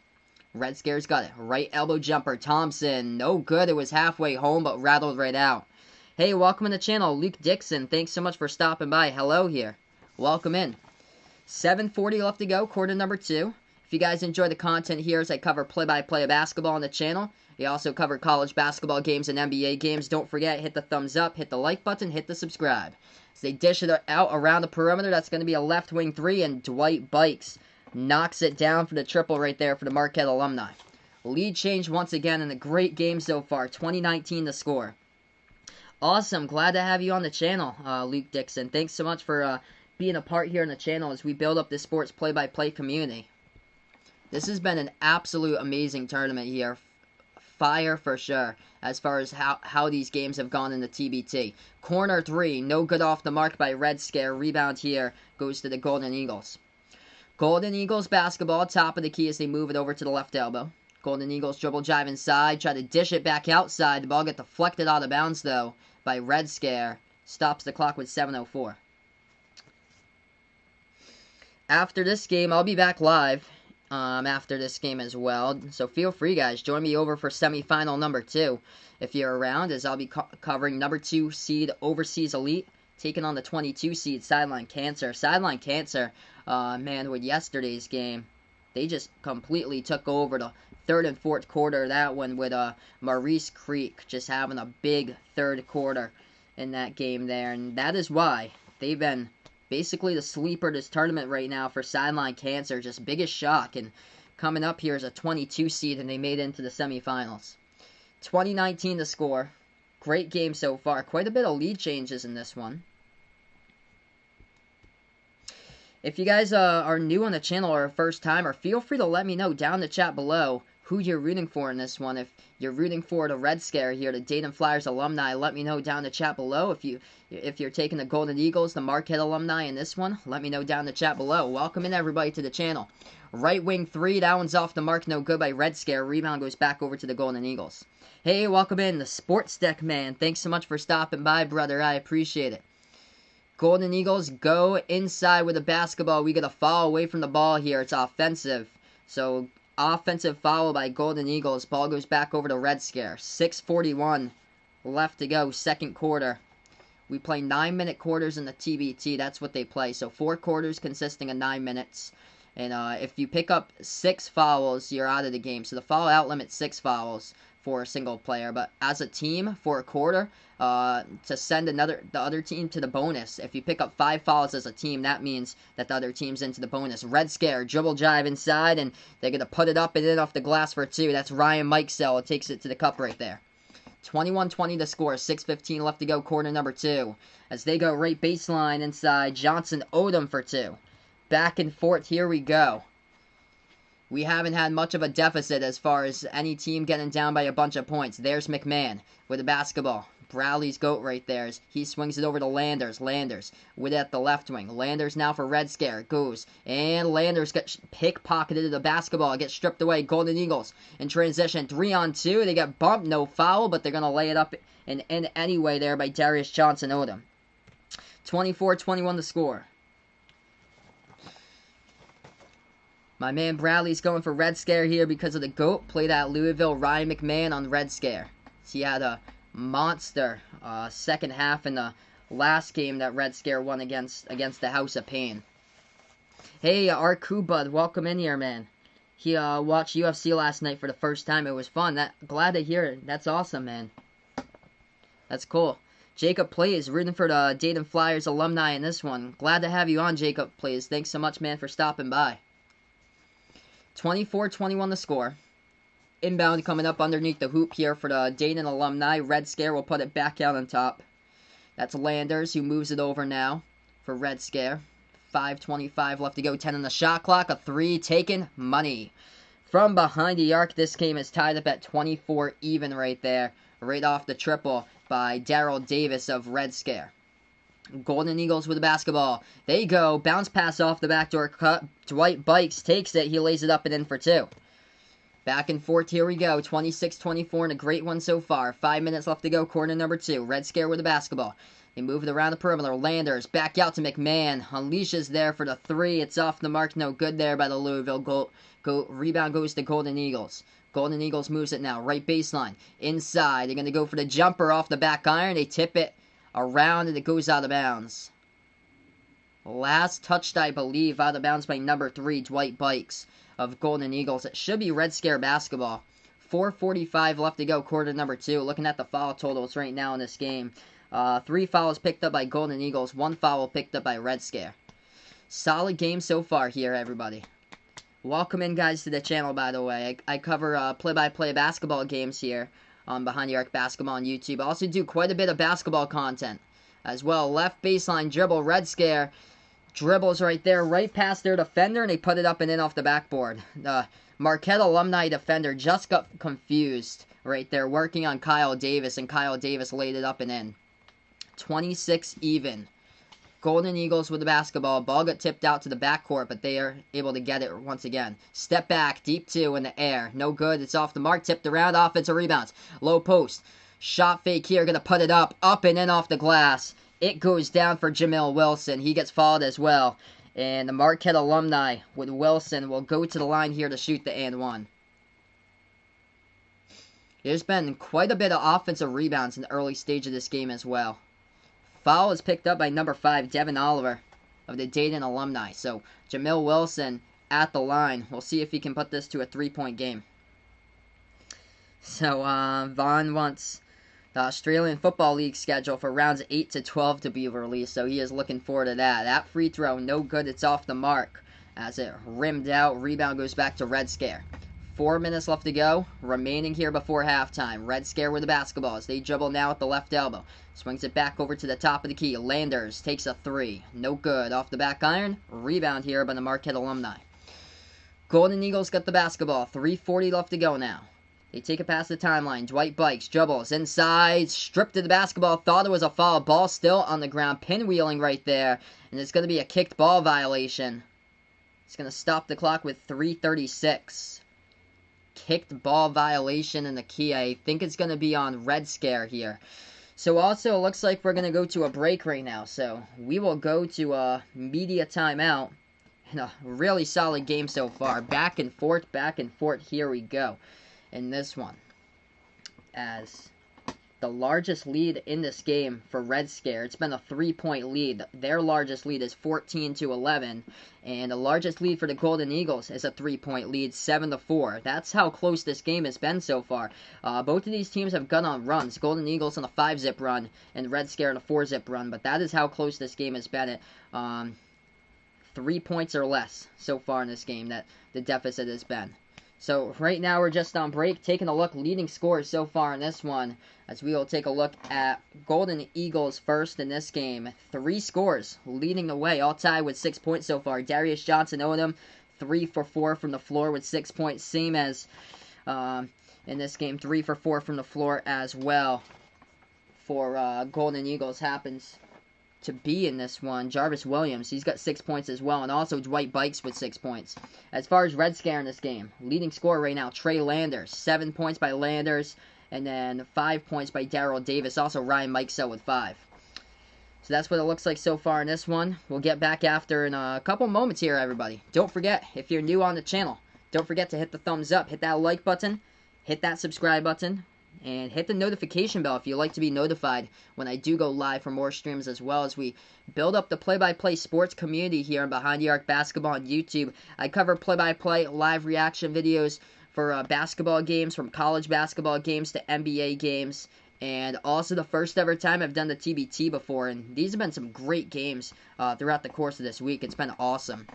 Red Scare's got it. Right elbow jumper. Thompson. No good. It was halfway home, but rattled right out. Hey, welcome in the channel. Luke Dixon. Thanks so much for stopping by. Hello here. Welcome in. 7:40 left to go. Quarter number 2. If you guys enjoy the content here as I cover play-by-play of basketball on the channel, we also cover college basketball games and NBA games. Don't forget, hit the thumbs up, hit the like button, hit the subscribe. As they dish it out around the perimeter, that's going to be a left wing 3, and Dwight Bikes knocks it down for the triple right there for the Marquette alumni. Lead change once again in a great game so far. 20-19 the score. Awesome. Glad to have you on the channel, Luke Dixon. Thanks so much for being a part here on the channel as we build up this sports play-by-play community. This has been an absolute amazing tournament here. Fire for sure, as far as how these games have gone in the TBT. Corner 3, no good off the mark by Red Scare. Rebound here goes to the Golden Eagles. Golden Eagles basketball, top of the key as they move it over to the left elbow. Golden Eagles dribble drive inside, try to dish it back outside. The ball get deflected out of bounds, though, by Red Scare. Stops the clock with 7:04. After this game, I'll be back live. After this game as well. So feel free, guys. Join me over for semifinal number 2 if you're around, as I'll be covering number 2 seed Overseas Elite, taking on the 22 seed Sideline Cancer. Sideline Cancer, man, with yesterday's game, they just completely took over the third and fourth quarter of that one with Maurice Creek just having a big third quarter in that game there. And that is why they've been Basically the sleeper this tournament right now for sideline cancer. Just biggest shock. And coming up here is a 22 seed, and they made it into the semifinals. 2019 the score. Great game so far. Quite a bit of lead changes in this one. If you guys are new on the channel or a first timer, feel free to let me know down in the chat below who you're rooting for in this one. If you're rooting for the Red Scare here, the Dayton Flyers alumni, let me know down in the chat below. If you're taking the Golden Eagles, the Marquette alumni in this one, let me know down in the chat below. Welcome in everybody to the channel. Right wing 3, that one's off the mark, no good by Red Scare. Rebound goes back over to the Golden Eagles. Hey, welcome in, the Sports Deck Man. Thanks so much for stopping by, brother. I appreciate it. Golden Eagles go inside with a basketball. We get a foul away from the ball here. It's offensive. So, offensive foul by Golden Eagles. Ball goes back over to Red Scare. 6:41 left to go, second quarter. We play 9-minute quarters in the TBT. That's what they play. So, 4 quarters consisting of 9 minutes. And if you pick up 6 fouls, you're out of the game. So, the foul out limit's 6 fouls for a single player. But as a team, for a quarter, to send the other team to the bonus. If you pick up 5 fouls as a team, that means that the other team's into the bonus. Red Scare, dribble drive inside, and they're going to put it up and in off the glass for 2. That's Ryan Mikesell. It takes it to the cup right there. 21-20 to score. 6:15 left to go, quarter number 2. As they go right baseline inside, Johnson Odom for 2. Back and forth, here we go. We haven't had much of a deficit as far as any team getting down by a bunch of points. There's McMahon with the basketball. Bradley's GOAT right there. He swings it over to Landers. Landers with it at the left wing. Landers now for Red Scare. Goes. And Landers gets pickpocketed the basketball. Gets stripped away. Golden Eagles in transition. 3-on-2. They get bumped. No foul, but they're going to lay it up and in anyway there by Darius Johnson Odom. 24-21 the score. My man Bradley's going for Red Scare here because of the GOAT. Played at Louisville, Ryan McMahon on Red Scare. He had a monster second half in the last game that Red Scare won against the House of Pain. Hey, R. Bud, welcome in here, man. He watched UFC last night for the first time. It was fun. Glad to hear it. That's awesome, man. That's cool. Jacob Plays, rooting for the Dayton Flyers alumni in this one. Glad to have you on, Jacob Plays. Thanks so much, man, for stopping by. 24-21 the score. Inbound coming up underneath the hoop here for the Dayton alumni. Red Scare will put it back out on top. That's Landers who moves it over now for Red Scare. 5:25 left to go. 10 on the shot clock. A 3 taken. Money. From behind the arc, this game is tied up at 24 even right there. Right off the triple by Daryl Davis of Red Scare. Golden Eagles with the basketball. They go. Bounce pass off the backdoor cut. Dwight Bikes takes it. He lays it up and in for 2. Back and forth, here we go. 26-24 and a great one so far. 5 minutes left to go, quarter number 2. Red Scare with the basketball. They move it around the perimeter. Landers back out to McMahon. Unleashes there for the 3. It's off the mark. No good there by the Louisville GOAT. Rebound goes to Golden Eagles. Golden Eagles moves it now. Right baseline. Inside. They're going to go for the jumper off the back iron. They tip it around and it goes out of bounds. Last touched, I believe, out of bounds by number 3, Dwight Bikes of Golden Eagles. It should be Red Scare basketball. 4:45 left to go, quarter number 2. Looking at the foul totals right now in this game. 3 fouls picked up by Golden Eagles. 1 foul picked up by Red Scare. Solid game so far here, everybody. Welcome in, guys, to the channel, by the way. I cover play-by-play basketball games here on Behind the Arc Basketball on YouTube. I also do quite a bit of basketball content as well. Left baseline dribble, Red Scare. Dribbles right there, right past their defender, and they put it up and in off the backboard. The Marquette alumni defender just got confused right there, working on Kyle Davis, and Kyle Davis laid it up and in. 26 even. Golden Eagles with the basketball. Ball got tipped out to the backcourt, but they are able to get it once again. Step back, deep 2 in the air. No good. It's off the mark. Tipped around. Offensive rebounds. Low post. Shot fake here. Going to put it up and in off the glass. It goes down for Jamil Wilson. He gets fouled as well. And the Marquette alumni with Wilson will go to the line here to shoot the and 1. There's been quite a bit of offensive rebounds in the early stage of this game as well. Foul is picked up by number 5, Devin Oliver of the Dayton alumni. So Jamil Wilson at the line. We'll see if he can put this to a 3-point game. So Vaughn wants the Australian Football League schedule for rounds 8 to 12 to be released, so he is looking forward to that. That free throw, no good. It's off the mark as it rimmed out. Rebound goes back to Red Scare. 4 minutes left to go, remaining here before halftime. Red Scare with the basketball as they dribble now at the left elbow. Swings it back over to the top of the key. Landers takes a three. No good. Off the back iron. Rebound here by the Marquette alumni. Golden Eagles got the basketball. 3:40 left to go now. They take it past the timeline. Dwight Bikes, dribbles, inside, stripped to the basketball. Thought it was a foul. Ball still on the ground. Pinwheeling right there. And it's going to be a kicked ball violation. It's going to stop the clock with 3:36. Kicked ball violation in the key. I think it's going to be on Red Scare here. So also, it looks like we're going to go to a break right now. So we will go to a media timeout. And a really solid game so far. Back and forth, here we go. In this one, as the largest lead in this game for Red Scare, it's been a 3-point lead. Their largest lead is 14-11, and the largest lead for the Golden Eagles is a 3-point lead, 7-4. That's how close this game has been so far. Both of these teams have gone on runs. Golden Eagles on a 5-zip run, and Red Scare on a 4-zip run, but that is how close this game has been. 3 points or less so far in this game that the deficit has been. So right now we're just on break, taking a look, leading scores so far in this one, as we will take a look at Golden Eagles first in this game. 3 scores leading the way, all tied with 6 points so far. Darius Johnson Odom, 3 for 4 from the floor with 6 points, same as in this game, 3 for 4 from the floor as well for Golden Eagles happens to be in this one. Jarvis Williams, he's got 6 points as well, and also Dwight Bikes with 6 points. As far as Red Scare in this game, leading scorer right now, Trey Landers, 7 points by Landers, and then 5 points by Daryl Davis, also Ryan Mikesell with 5. So that's what it looks like so far in this one. We'll get back after in a couple moments here, everybody. Don't forget, if you're new on the channel, don't forget to hit the thumbs up, hit that like button, hit that subscribe button, and hit the notification bell if you'd like to be notified when I do go live for more streams, as well as we build up the play-by-play sports community here on Behind the Arc Basketball on YouTube. I cover play-by-play live reaction videos for basketball games, from college basketball games to NBA games, and also the first ever time I've done the TBT before, and these have been some great games throughout the course of this week. It's been awesome.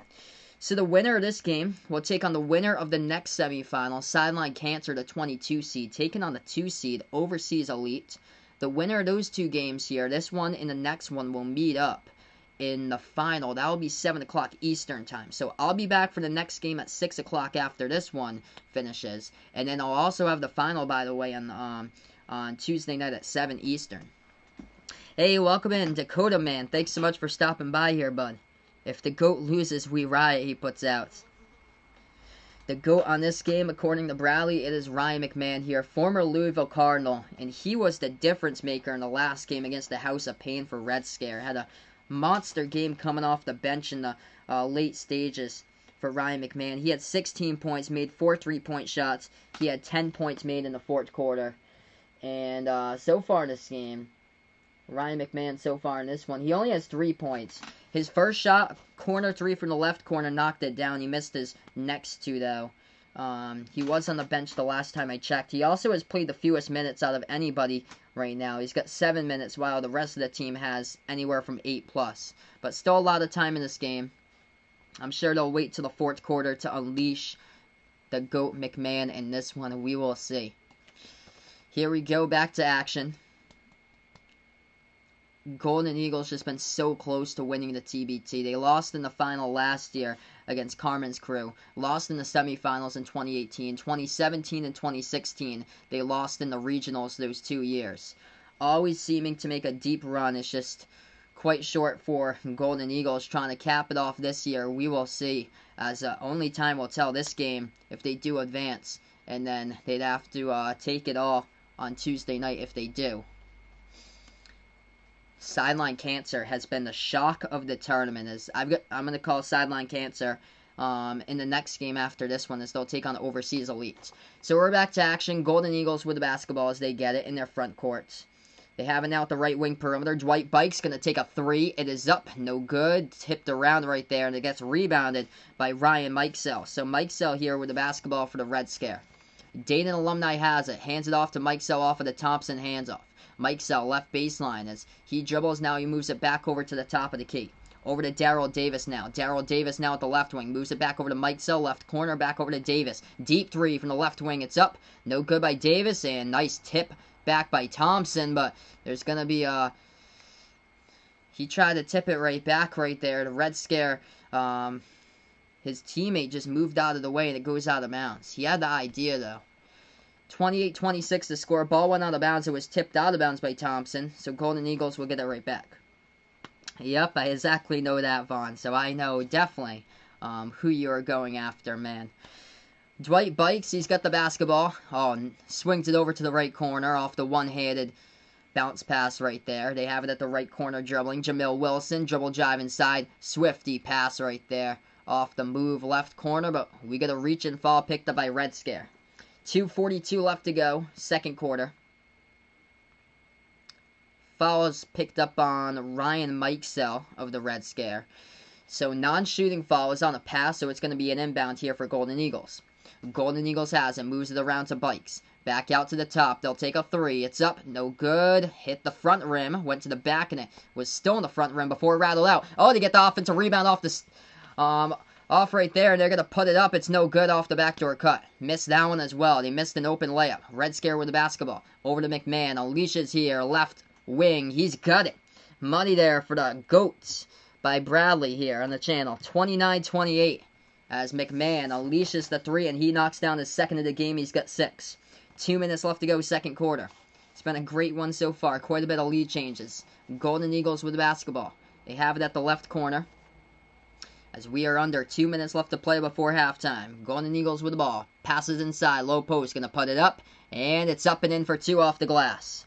So the winner of this game will take on the winner of the next semifinal, Sideline Cancer, the 22 seed, taking on the 2 seed, Overseas Elite. The winner of those 2 games here, this one and the next one, will meet up in the final. That will be 7 o'clock Eastern time. So I'll be back for the next game at 6 o'clock after this one finishes. And then I'll also have the final, by the way, on Tuesday night at 7 Eastern. Hey, welcome in, Dakota Man. Thanks so much for stopping by here, bud. If the GOAT loses, we riot, he puts out. The GOAT on this game, according to Bradley, it is Ryan McMahon here, former Louisville Cardinal, and he was the difference maker in the last game against the House of Pain for Red Scare. Had a monster game coming off the bench in the late stages for Ryan McMahon. He had 16 points, made 4 3-point shots. He had 10 points made in the fourth quarter. And so far in this game, Ryan McMahon so far in this one, he only has 3 points. His first shot, corner 3 from the left corner, knocked it down. He missed his next 2, though. He was on the bench the last time I checked. He also has played the fewest minutes out of anybody right now. He's got 7 minutes, while the rest of the team has anywhere from 8+. But still a lot of time in this game. I'm sure they'll wait till the fourth quarter to unleash the GOAT McMahon in this one, and we will see. Here we go, back to action. Golden Eagles just been so close to winning the TBT. They lost in the final last year against Carmen's Crew. Lost in the semifinals in 2018. 2017 and 2016, they lost in the regionals those 2 years. Always seeming to make a deep run. It's just quite short for Golden Eagles trying to cap it off this year. We will see, as only time will tell this game if they do advance. And then they'd have to take it all on Tuesday night if they do. Sideline Cancer has been the shock of the tournament. I'm going to call Sideline Cancer in the next game after this one, as they'll take on the Overseas Elite. So we're back to action. Golden Eagles with the basketball as they get it in their front court. They have it now at the right wing perimeter. Dwight Bikes going to take a 3. It is up. No good. Tipped around right there, and it gets rebounded by Ryan Mikesell. So Mikesell here with the basketball for the Red Scare. Dayton Alumni has it. Hands it off to Mike Sell off of the Thompson handoff. Mike Sell, left baseline. As he dribbles now, he moves it back over to the top of the key. Over to Darrell Davis now. Darrell Davis now at the left wing. Moves it back over to Mike Sell, left corner, back over to Davis. Deep three from the left wing. It's up. No good by Davis, and nice tip back by Thompson, but there's going to be a... He tried to tip it right back right there. The Red Scare, his teammate just moved out of the way, and it goes out of bounds. He had the idea, though. 28-26 to score. Ball went out of bounds. It was tipped out of bounds by Thompson, so Golden Eagles will get it right back. Yep, I exactly know that, Vaughn, so I know definitely who you're going after, man. Dwight Bikes, he's got the basketball. Oh, swings it over to the right corner off the one-handed bounce pass right there. They have it at the right corner dribbling. Jamil Wilson, dribble drive inside. Swifty pass right there off the move left corner, but we get a reach and fall picked up by Red Scare. 2:42 left to go, second quarter. Fouls picked up on Ryan Mikesell of the Red Scare. So non-shooting foul is on a pass, so it's going to be an inbound here for Golden Eagles. Golden Eagles has it, moves it around to Bikes. Back out to the top, they'll take a three. It's up, no good. Hit the front rim, went to the back, and it was still in the front rim before it rattled out. Oh, they get the offensive rebound off the... Off right there, and they're going to put it up. It's no good off the backdoor cut. Missed that one as well. They missed an open layup. Red Scare with the basketball. Over to McMahon. Alicia's here. Left wing. He's got it. Money there for the Goats by Bradley here on the channel. 29-28 as McMahon unleashes the three, and he knocks down his second of the game. He's got 6. 2 minutes left to go, second quarter. It's been a great one so far. Quite a bit of lead changes. Golden Eagles with the basketball. They have it at the left corner. As we are under 2 minutes left to play before halftime. Golden Eagles with the ball. Passes inside. Low post. Going to put it up. And it's up and in for 2 off the glass.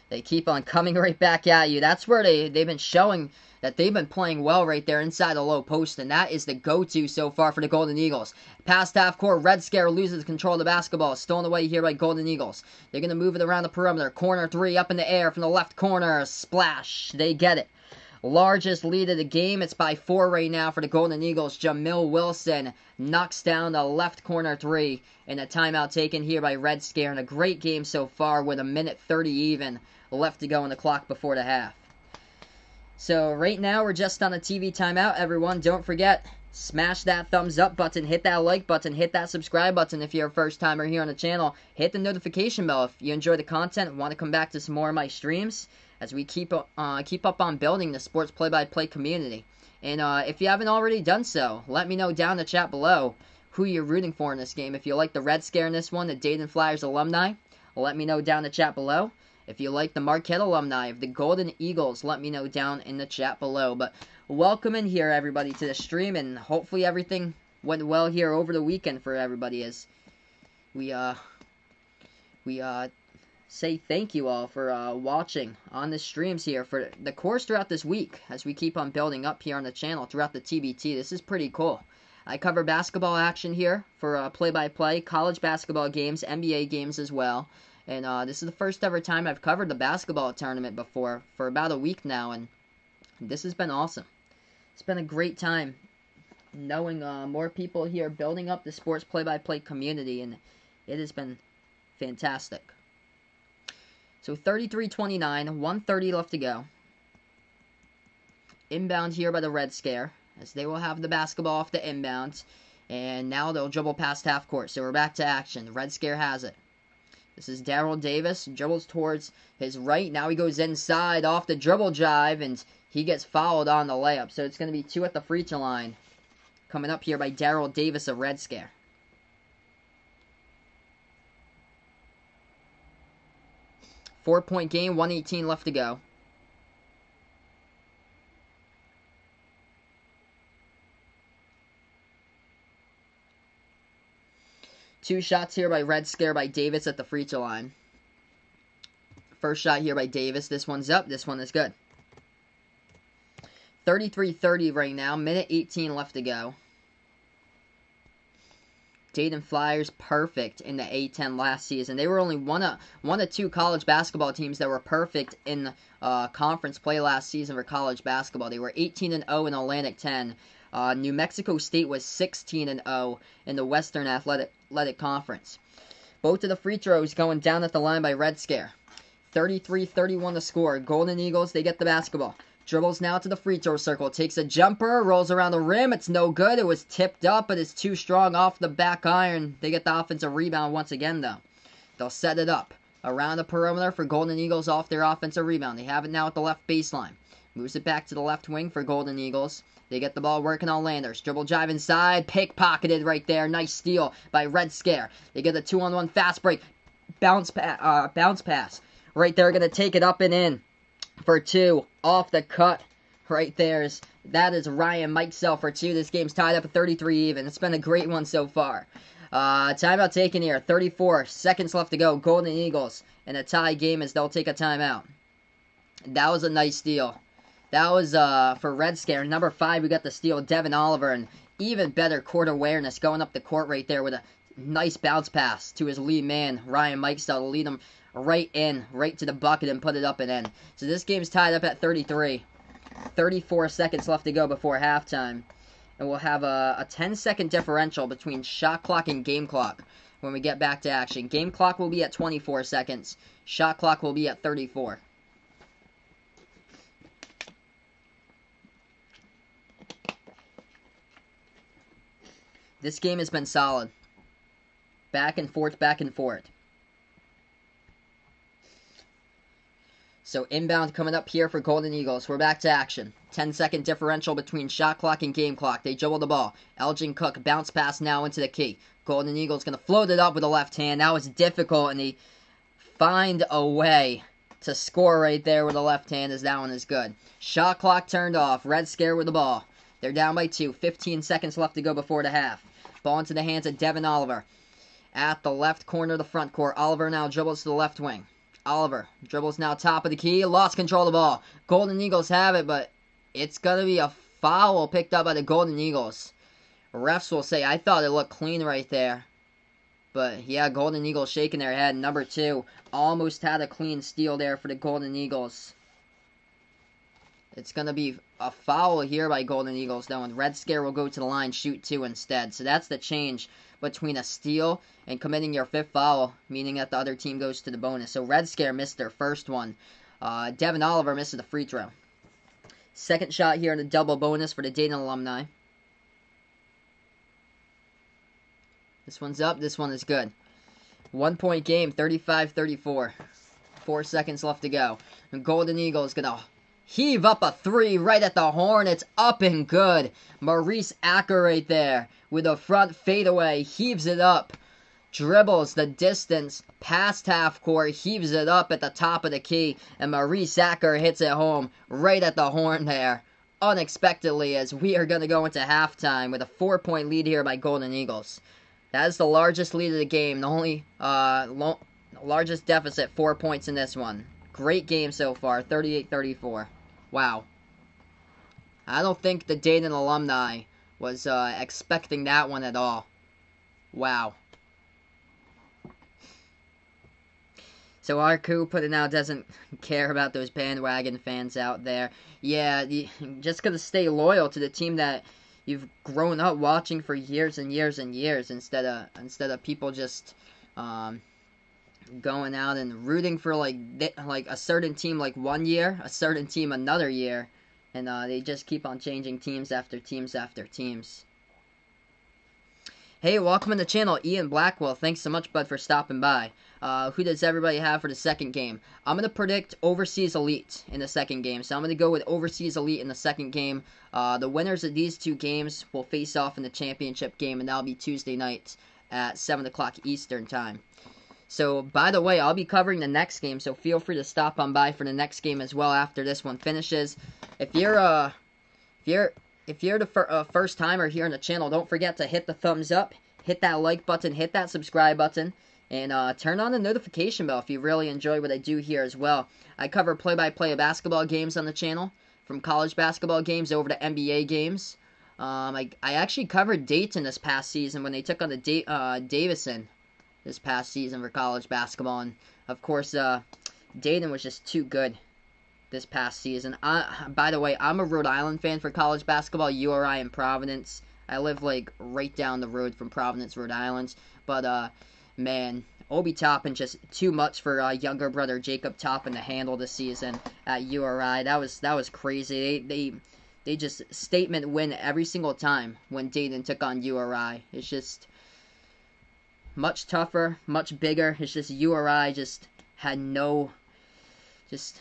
They keep on coming right back at you. That's where they've been showing that they've been playing well right there inside the low post. And that is the go-to so far for the Golden Eagles. Past half court. Red Scare loses control of the basketball. Stolen away here by Golden Eagles. They're going to move it around the perimeter. Corner 3 up in the air from the left corner. Splash. They get it. Largest lead of the game. It's by 4 right now for the Golden Eagles. Jamil Wilson knocks down the left corner 3 in a timeout taken here by Red Scare. And a great game so far with a minute 30 even left to go on the clock before the half. So right now we're just on a TV timeout. Everyone, don't forget, smash that thumbs up button, hit that like button, hit that subscribe button if you're a first timer here on the channel. Hit the notification bell if you enjoy the content and want to come back to some more of my streams, as we keep up on building the sports play-by-play community. And if you haven't already done so, let me know down in the chat below who you're rooting for in this game. If you like the Red Scare in this one, the Dayton Flyers alumni, let me know down in the chat below. If you like the Marquette alumni of the Golden Eagles, let me know down in the chat below. But welcome in here, everybody, to the stream, and hopefully everything went well here over the weekend for everybody, as we say thank you all for watching on the streams here for the course throughout this week, as we keep on building up here on the channel throughout the TBT. This is pretty cool. I cover basketball action here for play-by-play, college basketball games, NBA games as well. And this is the first ever time I've covered the basketball tournament before for about a week now, and this has been awesome. It's been a great time knowing more people here, building up the sports play-by-play community, and it has been fantastic. So 33-29, 1:30 left to go. Inbound here by the Red Scare, as they will have the basketball off the inbound, and now they'll dribble past half court. So we're back to action. The Red Scare has it. This is Darrell Davis, dribbles towards his right. Now he goes inside off the dribble drive, and he gets fouled on the layup. So it's going to be 2 at the free throw line. Coming up here by Darrell Davis of Red Scare. Four-point game, 1:18 left to go. Two shots here by Red Scare by Davis at the free throw line. First shot here by Davis. This one's up. This one is good. 33-30 right now. Minute 18 left to go. Dayton Flyers perfect in the A-10 last season. They were only one of 2 college basketball teams that were perfect in conference play last season for college basketball. They were 18-0 in Atlantic 10. New Mexico State was 16-0 in the Western Athletic Conference. Both of the free throws going down at the line by Red Scare. 33-31 to score. Golden Eagles, they get the basketball. Dribbles now to the free throw circle. Takes a jumper. Rolls around the rim. It's no good. It was tipped up, but it's too strong off the back iron. They get the offensive rebound once again, though. They'll set it up around the perimeter for Golden Eagles off their offensive rebound. They have it now at the left baseline. Moves it back to the left wing for Golden Eagles. They get the ball working on Landers. Dribble drive inside. Pickpocketed right there. Nice steal by Red Scare. They get a 2-on-1 fast break. Bounce pass. Right there, going to take it up and in for 2. Off the cut. Right there. That is Ryan Mikesell for 2. This game's tied up at 33 even. It's been a great one so far. Timeout taken here. 34 seconds left to go. Golden Eagles in a tie game as they'll take a timeout. That was a nice steal. That was for Red Scare. Number 5, we got the steal, Devin Oliver, and even better court awareness going up the court right there with a nice bounce pass to his lead man, Ryan Mikesell, to lead him right to the bucket and put it up and in. So this game's tied up at 33. 34 seconds left to go before halftime. And we'll have a 10-second differential between shot clock and game clock when we get back to action. Game clock will be at 24 seconds. Shot clock will be at 34. This game has been solid. Back and forth, back and forth. So inbound coming up here for Golden Eagles. We're back to action. 10-second differential between shot clock and game clock. They dribble the ball. Elgin Cook bounce pass now into the key. Golden Eagles going to float it up with the left hand. That was difficult, and they find a way to score right there with the left hand as that one is good. Shot clock turned off. Red Scare with the ball. They're down by 2. 15 seconds left to go before the half. Ball into the hands of Devin Oliver. At the left corner of the front court. Oliver now dribbles to the left wing. Oliver dribbles now top of the key. Lost control of the ball. Golden Eagles have it, but it's going to be a foul picked up by the Golden Eagles. Refs will say, I thought it looked clean right there. But yeah, Golden Eagles shaking their head. Number 2 almost had a clean steal there for the Golden Eagles. It's going to be a foul here by Golden Eagles, though, and Red Scare will go to the line, shoot 2 instead. So that's the change between a steal and committing your 5th foul, meaning that the other team goes to the bonus. So Red Scare missed their first one. Devin Oliver missed the free throw. Second shot here in the double bonus for the Dayton alumni. This one's up. This one is good. 1-point game, 35-34. 4 seconds left to go. And Golden Eagles going to heave up a 3 right at the horn. It's up and good. Maurice Acker right there with a front fadeaway. Heaves it up. Dribbles the distance past half court. Heaves it up at the top of the key. And Maurice Acker hits it home right at the horn there. Unexpectedly, as we are going to go into halftime with a 4-point lead here by Golden Eagles. That is the largest lead of the game. The only largest deficit, 4 points in this one. Great game so far, 38-34. Wow. I don't think the Dayton alumni was expecting that one at all. Wow. So our crew put it out doesn't care about those bandwagon fans out there. Yeah, you're just going to stay loyal to the team that you've grown up watching for years and years and years instead of people just going out and rooting for like a certain team like one year, a certain team another year, and they just keep on changing teams after teams after teams. Hey, welcome to the channel, Ian Blackwell. Thanks so much, bud, for stopping by. Who does everybody have for the second game? I'm going to predict Overseas Elite in the second game. So I'm going to go with Overseas Elite in the second game. The winners of these 2 games will face off in the championship game, and that'll be Tuesday night at 7 o'clock Eastern time. So, by the way, I'll be covering the next game, so feel free to stop on by for the next game as well after this one finishes. If you're the first timer here on the channel, don't forget to hit the thumbs up, hit that like button, hit that subscribe button, and turn on the notification bell if you really enjoy what I do here as well. I cover play-by-play of basketball games on the channel, from college basketball games over to NBA games. I actually covered Dayton this past season when they took on the Davison this past season for college basketball, and of course Dayton was just too good this past season. By the way, I'm a Rhode Island fan for college basketball, URI in Providence. I live like right down the road from Providence, Rhode Island, but man, Obi Toppin just too much for younger brother Jacob Toppin to handle this season at URI. That was crazy. They just statement win every single time when Dayton took on URI. It's just much tougher, much bigger. It's just URI just had just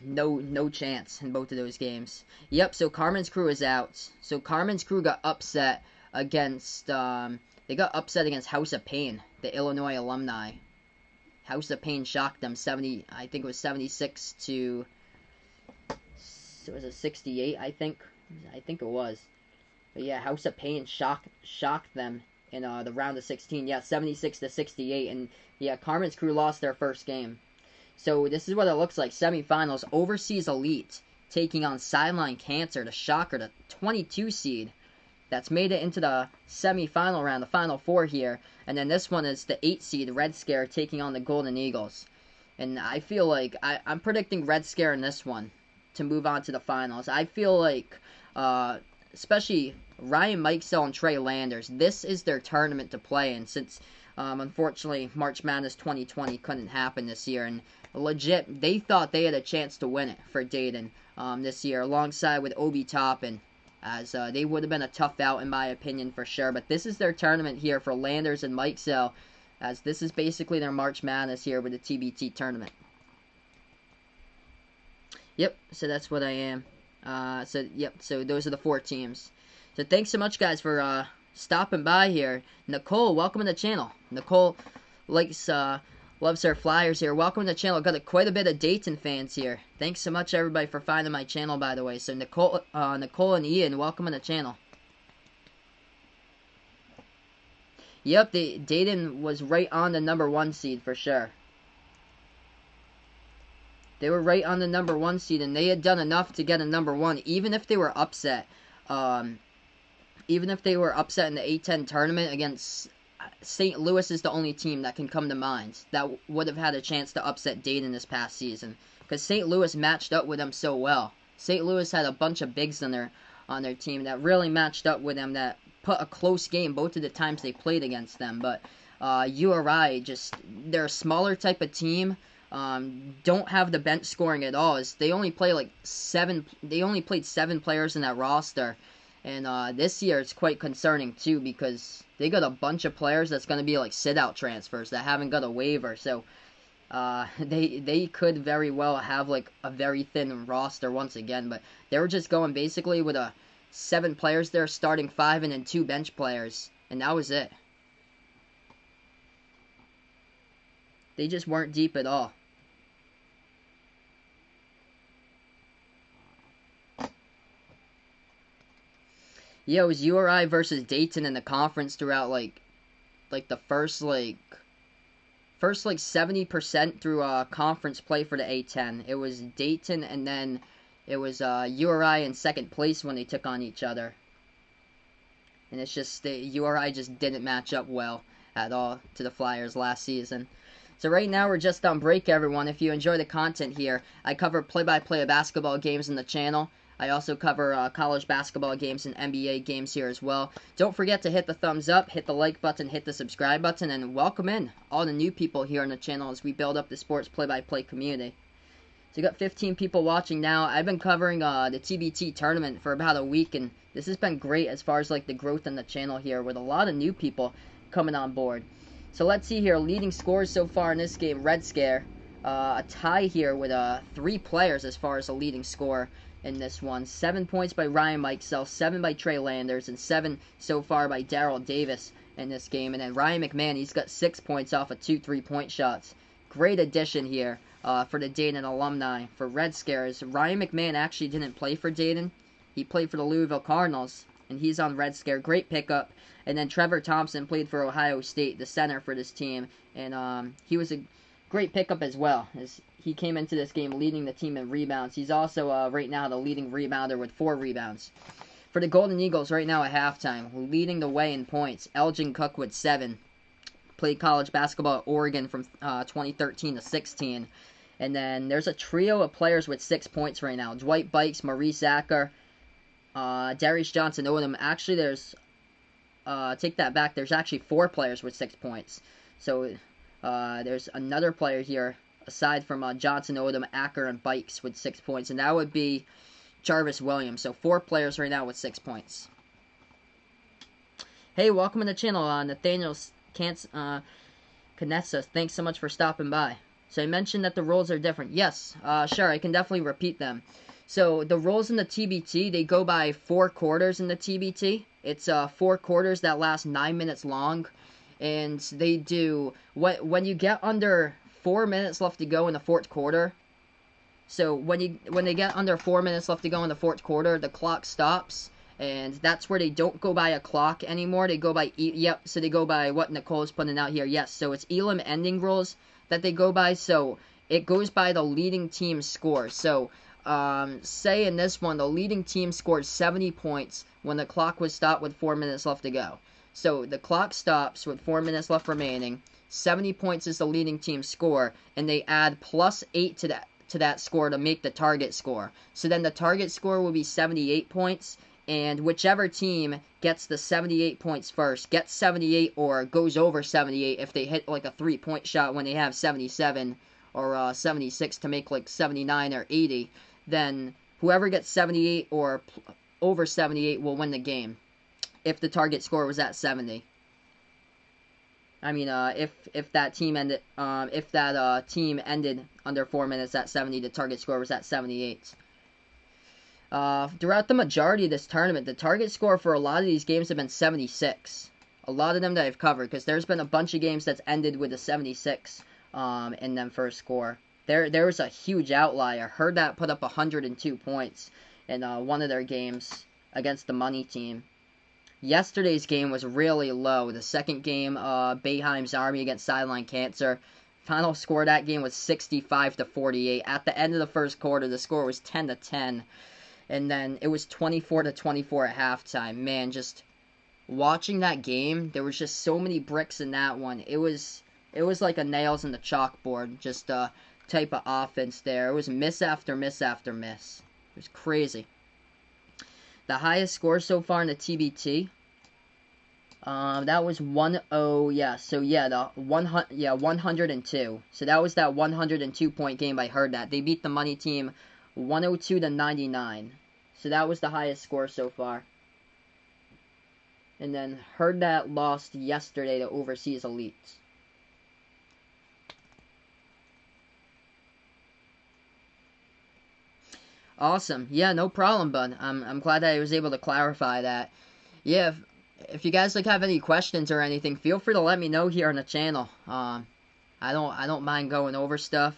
no chance in both of those games. Yep, so Carmen's Crew is out. So Carmen's Crew got upset against they got upset against House of Pain, the Illinois alumni. House of Pain shocked them 70, I think it was 76 to, was it 68, I think it was. But yeah, House of Pain shocked them in the round of 16. Yeah, 76 to 68, and yeah, Carmen's Crew lost their first game. So this is what it looks like. Semifinals, Overseas Elite taking on Sideline Cancer, the shocker, the 22 seed that's made it into the semifinal round, the Final Four here. And then this one is the 8 seed, Red Scare, taking on the Golden Eagles. And I feel like I'm predicting Red Scare in this one to move on to the finals. I feel like, especially Ryan Mikesell and Trey Landers, this is their tournament to play in, since unfortunately March Madness 2020 couldn't happen this year, and legit they thought they had a chance to win it for Dayton this year, alongside with Obi Toppin, as they would have been a tough out in my opinion for sure. But this is their tournament here for Landers and Mikesell, as this is basically their March Madness here with the TBT tournament. Yep, so that's what I am. So those are the 4 teams. So thanks so much, guys, for stopping by here. Nicole, welcome to the channel. Nicole likes, loves her Flyers here. Welcome to the channel. Got quite a bit of Dayton fans here. Thanks so much, everybody, for finding my channel, by the way. So Nicole and Ian, welcome to the channel. Yep, Dayton was right on the #1 seed for sure. They were right on the #1 seed, and they had done enough to get a #1, even if they were upset. Even if they were upset in the A10 tournament against St. Louis, is the only team that can come to mind that would have had a chance to upset Dayton this past season, because St. Louis matched up with them so well. St. Louis had a bunch of bigs on their team that really matched up with them, that put a close game both of the times they played against them. But URI, they're a smaller type of team. Don't have the bench scoring at all. They only play they only played 7 players in that roster. And this year it's quite concerning too, because they got a bunch of players that's going to be like sit-out transfers that haven't got a waiver. So they could very well have like a very thin roster once again. But they were just going basically with 7 players there, starting 5 and then 2 bench players, and that was it. They just weren't deep at all. Yeah, it was URI versus Dayton in the conference throughout like the first 70% through conference play for the A10. It was Dayton, and then it was URI in second place when they took on each other. And it's just URI just didn't match up well at all to the Flyers last season. So right now we're just on break, everyone. If you enjoy the content here, I cover play-by-play of basketball games in the channel. I also cover college basketball games and NBA games here as well. Don't forget to hit the thumbs up, hit the like button, hit the subscribe button, and welcome in all the new people here on the channel as we build up the sports play-by-play community. So you got 15 people watching now. I've been covering the TBT tournament for about a week, and this has been great as far as like the growth in the channel here, with a lot of new people coming on board. So let's see here, leading scores so far in this game, Red Scare. A tie here with 3 players as far as a leading score in this one. 7 points by Ryan Mikesell, 7 by Trey Landers, and 7 so far by Daryl Davis in this game. And then Ryan McMahon, he's got 6 points off of 2 3-point shots. Great addition here for the Dayton alumni. For Red Scares, Ryan McMahon actually didn't play for Dayton. He played for the Louisville Cardinals, and he's on Red Scare. Great pickup. And then Trevor Thompson played for Ohio State, the center for this team. And he was a great pickup as well, as he came into this game leading the team in rebounds. He's also right now the leading rebounder with 4 rebounds. For the Golden Eagles right now at halftime, leading the way in points, Elgin Cook with 7. Played college basketball at Oregon from 2013 to 16. And then there's a trio of players with 6 points right now. Dwight Bikes, Maurice Acker, Darius Johnson Odom. Actually, there's take that back. There's actually 4 players with 6 points. So there's another player here aside from Johnson, Odom, Acker, and Bikes with 6 points, and that would be Jarvis Williams. So 4 players right now with 6 points. Hey, welcome to the channel, Nathaniel Canessa. Thanks so much for stopping by. So I mentioned that the rules are different. Yes, sure, I can definitely repeat them. So the rules in the TBT, they go by 4 quarters in the TBT. It's 4 quarters that last 9 minutes long, and they do when you get under 4 minutes left to go in the 4th quarter. So when they get under 4 minutes left to go in the 4th quarter, the clock stops. And that's where they don't go by a clock anymore. They go by, so they go by what Nicole's putting out here. Yes, so it's Elam ending rules that they go by. So it goes by the leading team score. So, say in this one, the leading team scored 70 points when the clock was stopped with 4 minutes left to go. So the clock stops with 4 minutes left remaining. 70 points is the leading team score. And they add +8 to that score to make the target score. So then the target score will be 78 points. And whichever team gets the 78 points first, gets 78 or goes over 78 if they hit like a 3-point shot when they have 77 or 76 to make like 79 or 80, then whoever gets 78 or over 78 will win the game if the target score was at 70. I mean, if that team ended team ended under 4 minutes at 70, the target score was at 78. Throughout the majority of this tournament, the target score for a lot of these games have been 76. A lot of them that I've covered, because there's been a bunch of games that's ended with a 76 in them first score. There was a huge outlier. Heard that put up 102 points in one of their games against the money team. Yesterday's game was really low. The second game, Bayheim's Army against Sideline Cancer. Final score of that game was 65-48. At the end of the first quarter, the score was 10-10. And then it was 24-24 at halftime. Man, just watching that game, there was just so many bricks in that one. It was like a nails in the chalkboard, just type of offense there. It was miss after miss after miss. It was crazy. The highest score so far in the TBT, that was 1-0. Yeah, so yeah, 102. So that was that 102-point game. I heard that they beat the money team 102-99. So that was the highest score so far. And then heard that lost yesterday to Overseas Elites. Awesome. Yeah, no problem, bud. I'm glad that I was able to clarify that. Yeah, if you guys like have any questions or anything, feel free to let me know here on the channel. I don't mind going over stuff.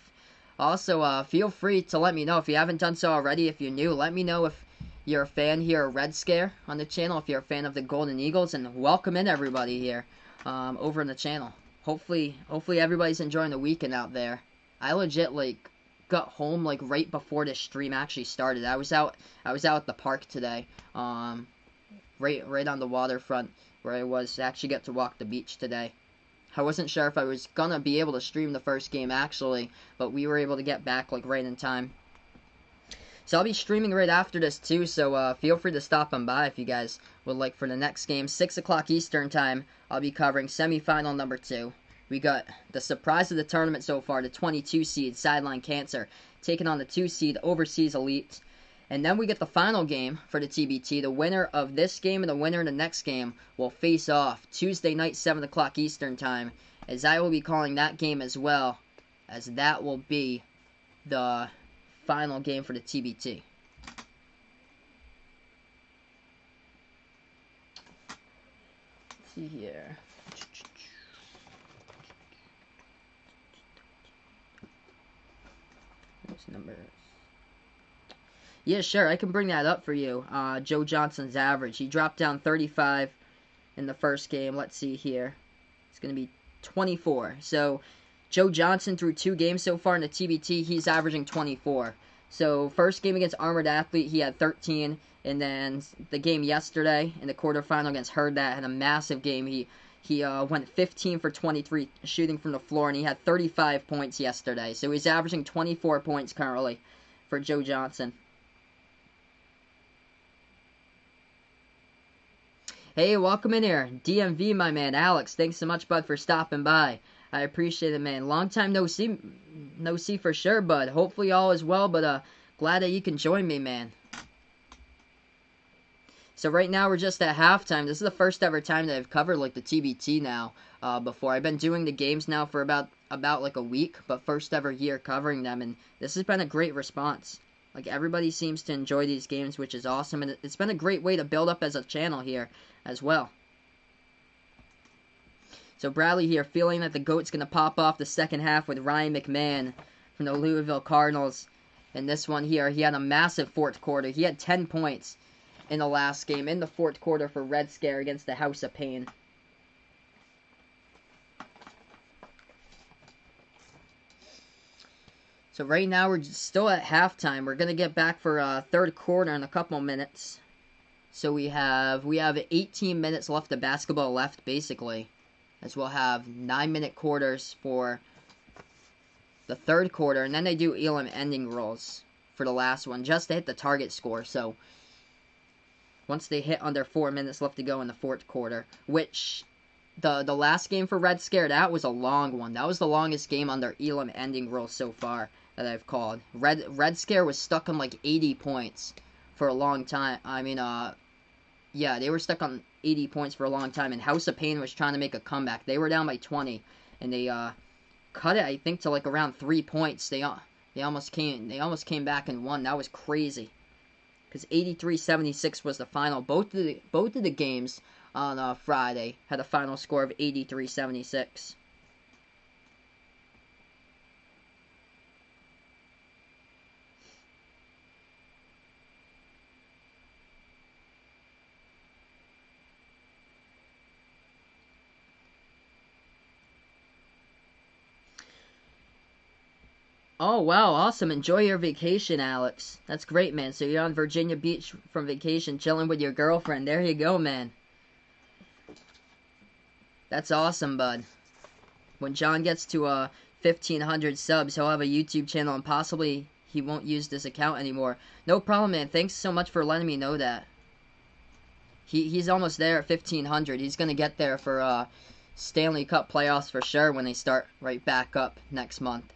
Also, feel free to let me know if you haven't done so already. If you're new, let me know if you're a fan here of Red Scare on the channel, if you're a fan of the Golden Eagles, and welcome in everybody here over in the channel. Hopefully everybody's enjoying the weekend out there. I legit got home right before this stream actually started. I was out at the park today, right on the waterfront where I was. Actually got to walk the beach today. I wasn't sure if I was gonna be able to stream the first game actually, but we were able to get back right in time. So I'll be streaming right after this too, so feel free to stop on by if you guys would like for the next game. 6 o'clock Eastern time, I'll be covering semifinal number 2. We got the surprise of the tournament so far, the 22 seed Sideline Cancer, taking on the 2 seed Overseas Elite. And then we get the final game for the TBT. The winner of this game and the winner of the next game will face off Tuesday night, 7 o'clock Eastern time, as I will be calling that game as well, as that will be the final game for the TBT. Let's see here. What's numbers? Yeah, sure, I can bring that up for you. Joe Johnson's average. He dropped down 35 in the first game. Let's see here. It's going to be 24. So, Joe Johnson through 2 games so far in the TBT, he's averaging 24. So, first game against Armored Athlete, he had 13. And then the game yesterday in the quarterfinal against Herd that had a massive game. He went 15 for 23 shooting from the floor, and he had 35 points yesterday. So, he's averaging 24 points currently for Joe Johnson. Hey, welcome in here. DMV, my man. Alex, thanks so much, bud, for stopping by. I appreciate it, man. Long time no see. No see for sure, bud. Hopefully all is well, but glad that you can join me, man. So right now we're just at halftime. This is the first ever time that I've covered like the TBT now. Before I've been doing the games now for about like a week, but first ever year covering them, and this has been a great response. Like everybody seems to enjoy these games, which is awesome, and it's been a great way to build up as a channel here as well. So Bradley here, feeling that the GOAT's going to pop off the second half with Ryan McMahon from the Louisville Cardinals. And this one here, he had a massive fourth quarter. He had 10 points in the last game, in the fourth quarter for Red Scare against the House of Pain. So right now we're still at halftime. We're going to get back for third quarter in a couple minutes. So we have 18 minutes left of basketball left, basically. As we'll have 9-minute quarters for the third quarter. And then they do Elam ending rolls for the last one, just to hit the target score. So once they hit under 4 minutes left to go in the fourth quarter, which the last game for Red Scare, that was a long one. That was the longest game under Elam ending rolls so far that I've called. Red Scare was stuck on like 80 points for a long time. I mean, yeah, they were stuck on 80 points for a long time, and House of Pain was trying to make a comeback. They were down by 20, and they cut it, I think, to like around 3 points. They almost came back and won. That was crazy, because 83-76 was the final. Both of the games on Friday had a final score of 83-76. Oh, wow, awesome. Enjoy your vacation, Alex. That's great, man. So you're on Virginia Beach from vacation, chilling with your girlfriend. There you go, man. That's awesome, bud. When John gets to 1,500 subs, he'll have a YouTube channel, and possibly he won't use this account anymore. No problem, man. Thanks so much for letting me know that. He's almost there at 1,500. He's going to get there for Stanley Cup playoffs for sure when they start right back up next month.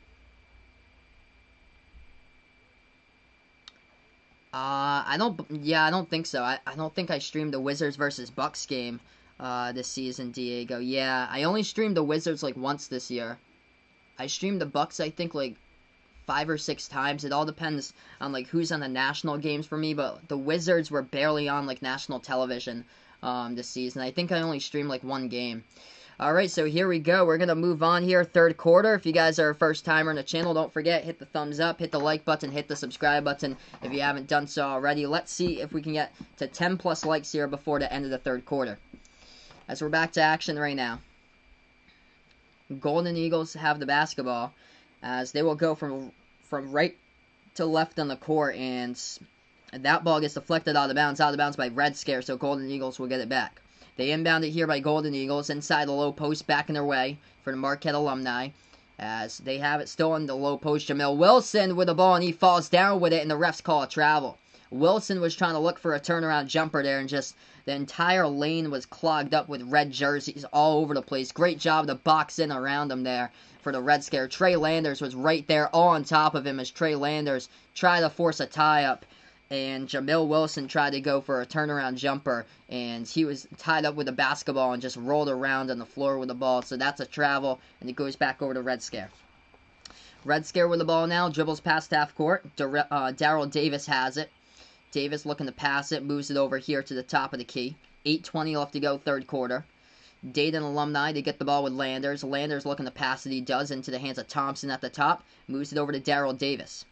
I don't think so. I don't think I streamed the Wizards versus Bucks game this season, Diego. Yeah, I only streamed the Wizards like once this year. I streamed the Bucks, I think, like 5 or 6 times. It all depends on like who's on the national games for me, but the Wizards were barely on like national television this season. I think I only streamed like one game. Alright, so here we go. We're going to move on here, third quarter. If you guys are a first timer on the channel, don't forget, hit the thumbs up, hit the like button, hit the subscribe button if you haven't done so already. Let's see if we can get to 10 plus likes here before the end of the third quarter. As we're back to action right now. Golden Eagles have the basketball as they will go from right to left on the court, and that ball gets deflected out of bounds by Red Scare, so Golden Eagles will get it back. They inbound it here by Golden Eagles inside the low post, back in their way for the Marquette alumni. As they have it still in the low post. Jamil Wilson with the ball, and he falls down with it, and the refs call a travel. Wilson was trying to look for a turnaround jumper there, and just the entire lane was clogged up with red jerseys all over the place. Great job to box in around him there for the Red Scare. Trey Landers was right there all on top of him as Trey Landers tried to force a tie-up. And Jamil Wilson tried to go for a turnaround jumper, and he was tied up with a basketball and just rolled around on the floor with the ball. So that's a travel, and it goes back over to Red Scare. Red Scare with the ball now, dribbles past half court. Daryl Davis has it. Davis looking to pass it, moves it over here to the top of the key. 8:20 left to go, third quarter. Dayton alumni, they get the ball with Landers. Landers looking to pass it, he does, into the hands of Thompson at the top. Moves it over to Daryl Davis.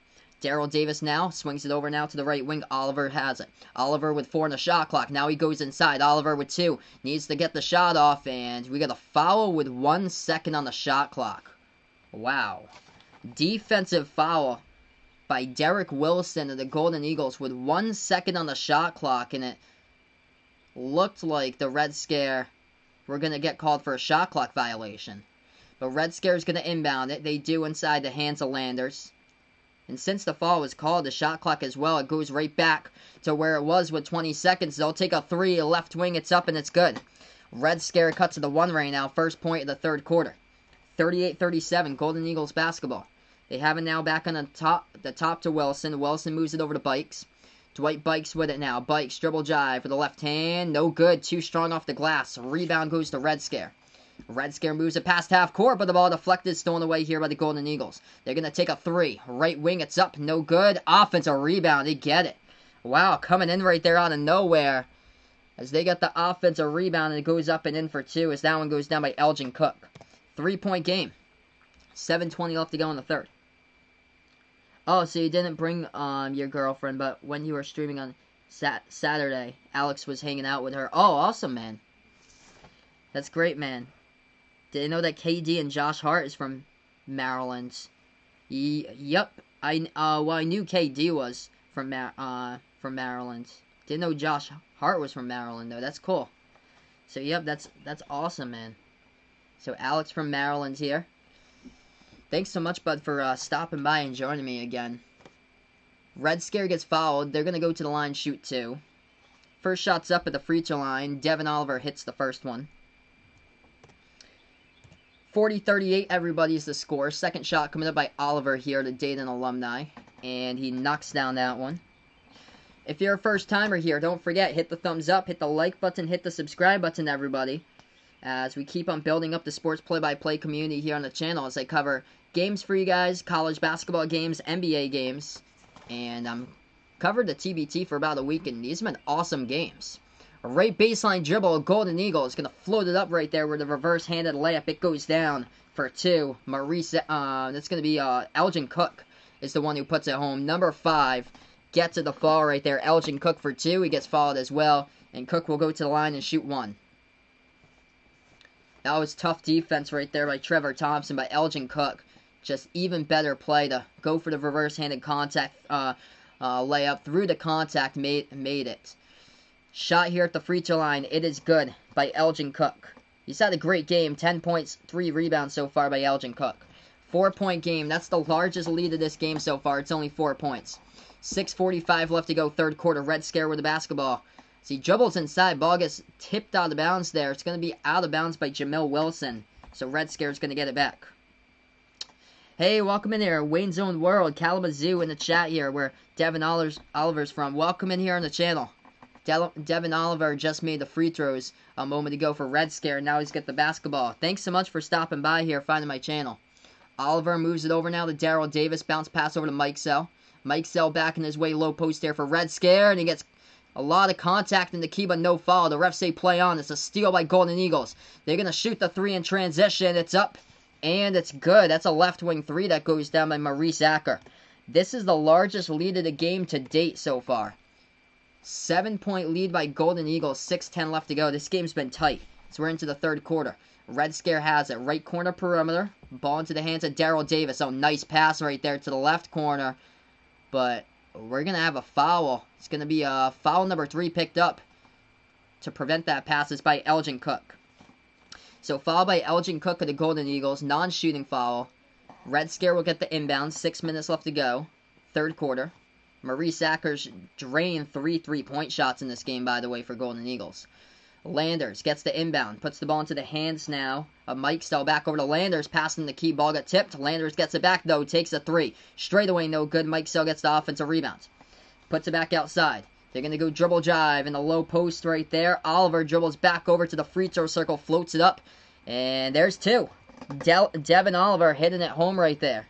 Daryl Davis now swings it over now to the right wing. Oliver has it. Oliver with 4 on the shot clock. Now he goes inside. Oliver with 2. Needs to get the shot off, and we got a foul with 1 second on the shot clock. Wow. Defensive foul by Derek Wilson of the Golden Eagles with 1 second on the shot clock, and it looked like the Red Scare were going to get called for a shot clock violation. But Red Scare is going to inbound it. They do inside the hands of Landers. And since the foul was called, the shot clock as well, it goes right back to where it was with 20 seconds. They'll take a 3, left wing, it's up, and it's good. Red Scare cut to the 1 right now, first point of the third quarter. 38-37, Golden Eagles basketball. They have it now back on the top to Wilson. Wilson moves it over to Bikes. Dwight Bikes with it now. Bikes, dribble jive for the left hand. No good. Too strong off the glass. Rebound goes to Red Scare. Red Scare moves it past half court, but the ball deflected, stolen away here by the Golden Eagles. They're going to take a 3. Right wing, it's up. No good. Offensive rebound. They get it. Wow, coming in right there out of nowhere. As they get the offensive rebound, and it goes up and in for 2 as that one goes down by Elgin Cook. 3-point game. 7:20 left to go in the third. Oh, so you didn't bring your girlfriend, but when you were streaming on Saturday, Alex was hanging out with her. Oh, awesome, man. That's great, man. Did you know that KD and Josh Hart is from Maryland? Yep. I knew KD was from Maryland. Didn't know Josh Hart was from Maryland, though. That's cool. So, yep, that's awesome, man. So, Alex from Maryland's here. Thanks so much, bud, for stopping by and joining me again. Red Scare gets fouled. They're going to go to the line, shoot 2. First shot's up at the free throw line. Devin Oliver hits the first one. 40-38, everybody's the score. Second shot coming up by Oliver here, the Dayton alumni. And he knocks down that one. If you're a first-timer here, don't forget, hit the thumbs up, hit the like button, hit the subscribe button, everybody. As we keep on building up the sports play-by-play community here on the channel as I cover games for you guys, college basketball games, NBA games. And I'm covered the TBT for about a week, and these have been awesome games. A right baseline dribble, Golden Eagle is going to float it up right there with a reverse-handed layup. It goes down for 2. That's going to be Elgin Cook is the one who puts it home. Number 5 gets to the foul right there. Elgin Cook for 2. He gets fouled as well, and Cook will go to the line and shoot 1. That was tough defense right there by Trevor Thompson, by Elgin Cook. Just even better play to go for the reverse-handed contact layup through the contact, made it. Shot here at the free throw line. It is good by Elgin Cook. He's had a great game. 10 points, 3 rebounds so far by Elgin Cook. 4-point game. That's the largest lead of this game so far. It's only 4 points. 6:45 left to go, third quarter. Red Scare with the basketball. See, dribbles inside. Ball gets tipped out of bounds there. It's going to be out of bounds by Jamil Wilson. So Red Scare's going to get it back. Hey, welcome in here. Wayne's Own World, Kalamazoo in the chat here, where Devin Oliver's from. Welcome in here on the channel. Devin Oliver just made the free throws a moment ago for Red Scare. Now he's got the basketball. Thanks so much for stopping by here, finding my channel. Oliver moves it over now to Daryl Davis. Bounce pass over to Mike Sell. Mike Sell back in his way, low post there for Red Scare, and he gets a lot of contact in the key, but no foul. The refs say play on. It's a steal by Golden Eagles. They're going to shoot the 3 in transition. It's up, and it's good. That's a left wing 3 that goes down by Maurice Acker. This is the largest lead of the game to date so far. 7-point lead by Golden Eagles. 6:10 left to go. This game's been tight. So we're into the third quarter. Red Scare has it. Right corner perimeter. Ball into the hands of Daryl Davis. Oh, nice pass right there to the left corner. But we're going to have a foul. It's going to be foul number 3 picked up to prevent that pass. It's by Elgin Cook. So foul by Elgin Cook of the Golden Eagles. Non-shooting foul. Red Scare will get the inbound. 6 minutes left to go. Third quarter. Maurice Acker's drained 3 3-point shots in this game, by the way, for Golden Eagles. Landers gets the inbound. Puts the ball into the hands now of Mike Sell. Back over to Landers. Passing the key. Ball got tipped. Landers gets it back, though. Takes a 3. Straight away, no good. Mike Sell gets the offensive rebound. Puts it back outside. They're going to go dribble jive in the low post right there. Oliver dribbles back over to the free throw circle. Floats it up. And there's 2. Devin Oliver hitting it home right there.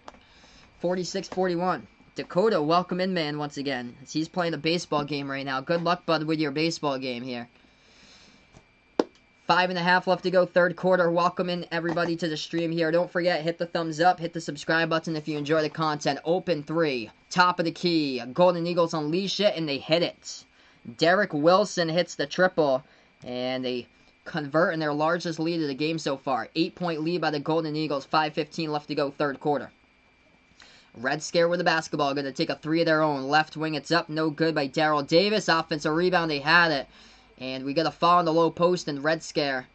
46-41. Dakota, welcome in, man, once again. He's playing a baseball game right now. Good luck, bud, with your baseball game here. 5.5 left to go, third quarter. Welcome in, everybody, to the stream here. Don't forget, hit the thumbs up, hit the subscribe button if you enjoy the content. Open 3, top of the key. Golden Eagles unleash it, and they hit it. Derek Wilson hits the triple, and they convert in their largest lead of the game so far. 8-point lead by the Golden Eagles. 5:15 left to go, third quarter. Red Scare with the basketball. Going to take a 3 of their own. Left wing, it's up. No good by Daryl Davis. Offensive rebound, they had it. And we got a foul on the low post, and Red Scare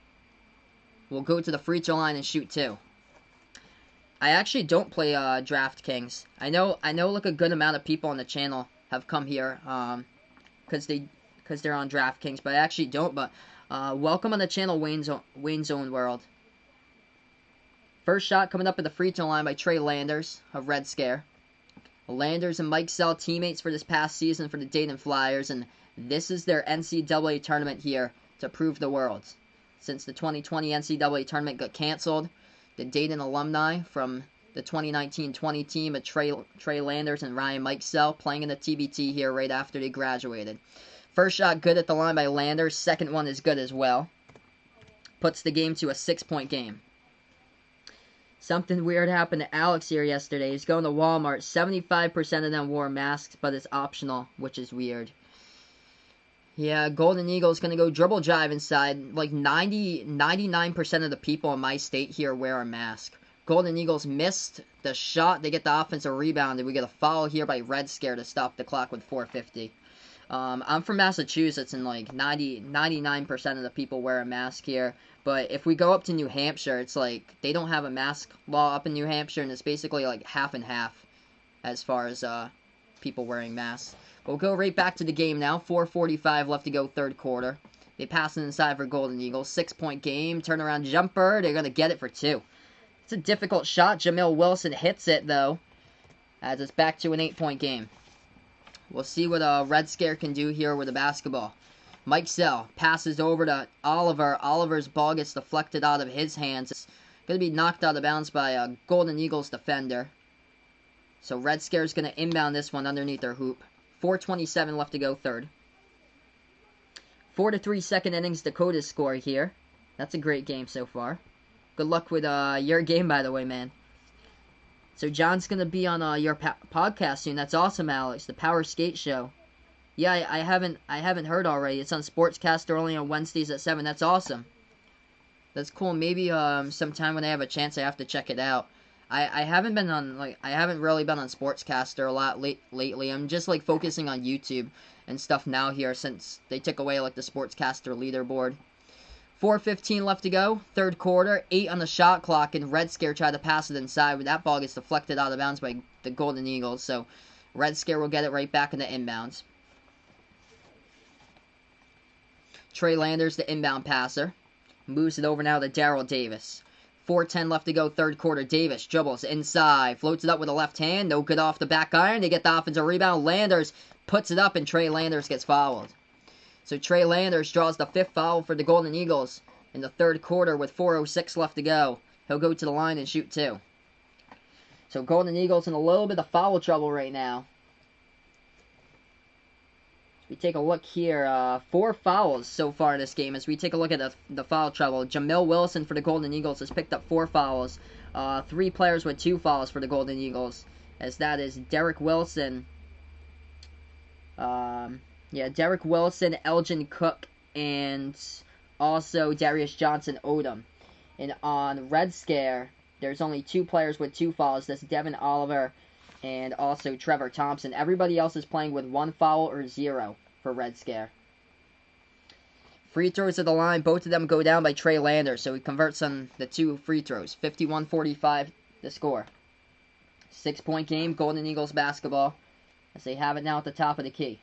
will go to the free throw line and shoot 2. I actually don't play DraftKings. I know like a good amount of people on the channel have come here because they're on DraftKings, but I actually don't. But welcome on the channel, Wayne's Own World. First shot coming up at the free throw line by Trey Landers of Red Scare. Landers and Mike Sell, teammates for this past season for the Dayton Flyers, and this is their NCAA tournament here to prove the world. Since the 2020 NCAA tournament got canceled, the Dayton alumni from the 2019-20 team of Trey Landers and Ryan Mike Sell playing in the TBT here right after they graduated. First shot good at the line by Landers. Second one is good as well. Puts the game to a 6-point game. Something weird happened to Alex here yesterday. He's going to Walmart. 75% of them wore masks, but it's optional, which is weird. Yeah, Golden Eagles going to go dribble drive inside. Like 99% of the people in my state here wear a mask. Golden Eagles missed the shot. They get the offensive rebound, and we get a foul here by Red Scare to stop the clock with 4:50. I'm from Massachusetts, and like 99% of the people wear a mask here. But if we go up to New Hampshire, it's like they don't have a mask law up in New Hampshire, and it's basically like half and half as far as people wearing masks. We'll go right back to the game now. 4:45 left to go, third quarter. They pass it inside for Golden Eagles. 6-point game. Turnaround jumper. They're going to get it for 2. It's a difficult shot. Jamil Wilson hits it, though, as it's back to an 8-point game. We'll see what Red Scare can do here with the basketball. Mike Sell passes over to Oliver. Oliver's ball gets deflected out of his hands. It's going to be knocked out of bounds by a Golden Eagles defender. So Red Scare is going to inbound this one underneath their hoop. 4:27 left to go, third. 4-3 second innings Dakota's score here. That's a great game so far. Good luck with your game, by the way, man. So John's going to be on your podcast soon. That's awesome, Alex. The Power Skate Show. Yeah, I haven't heard already. It's on Sportscaster only on Wednesdays at 7. That's awesome. That's cool. Maybe sometime when I have a chance, I have to check it out. I haven't really been on Sportscaster a lot lately. I'm just like focusing on YouTube and stuff now here since they took away like the Sportscaster leaderboard. 4:15 left to go, third quarter. 8 on the shot clock, and Red Scare tried to pass it inside, but that ball gets deflected out of bounds by the Golden Eagles. So Red Scare will get it right back in the inbounds. Trey Landers, the inbound passer, moves it over now to Darrell Davis. 4:10 left to go, third quarter. Davis dribbles inside, floats it up with a left hand, no good off the back iron. They get the offensive rebound. Landers puts it up, and Trey Landers gets fouled. So Trey Landers draws the 5th foul for the Golden Eagles in the third quarter with 4:06 left to go. He'll go to the line and shoot 2. So Golden Eagles in a little bit of foul trouble right now. We take a look here. 4 fouls so far in this game as we take a look at the foul trouble. Jamil Wilson for the Golden Eagles has picked up 4 fouls. 3 players with 2 fouls for the Golden Eagles. As that is Derek Wilson. Derek Wilson, Elgin Cook, and also Darius Johnson Odom. And on Red Scare, there's only 2 players with 2 fouls. That's Devin Oliver and also Trevor Thompson. Everybody else is playing with 1 foul or 0 for Red Scare. Free throws at the line, both of them go down by Trey Landers, so he converts on the 2 free throws. 51-45 the score. 6-point game, Golden Eagles basketball, as they have it now at the top of the key.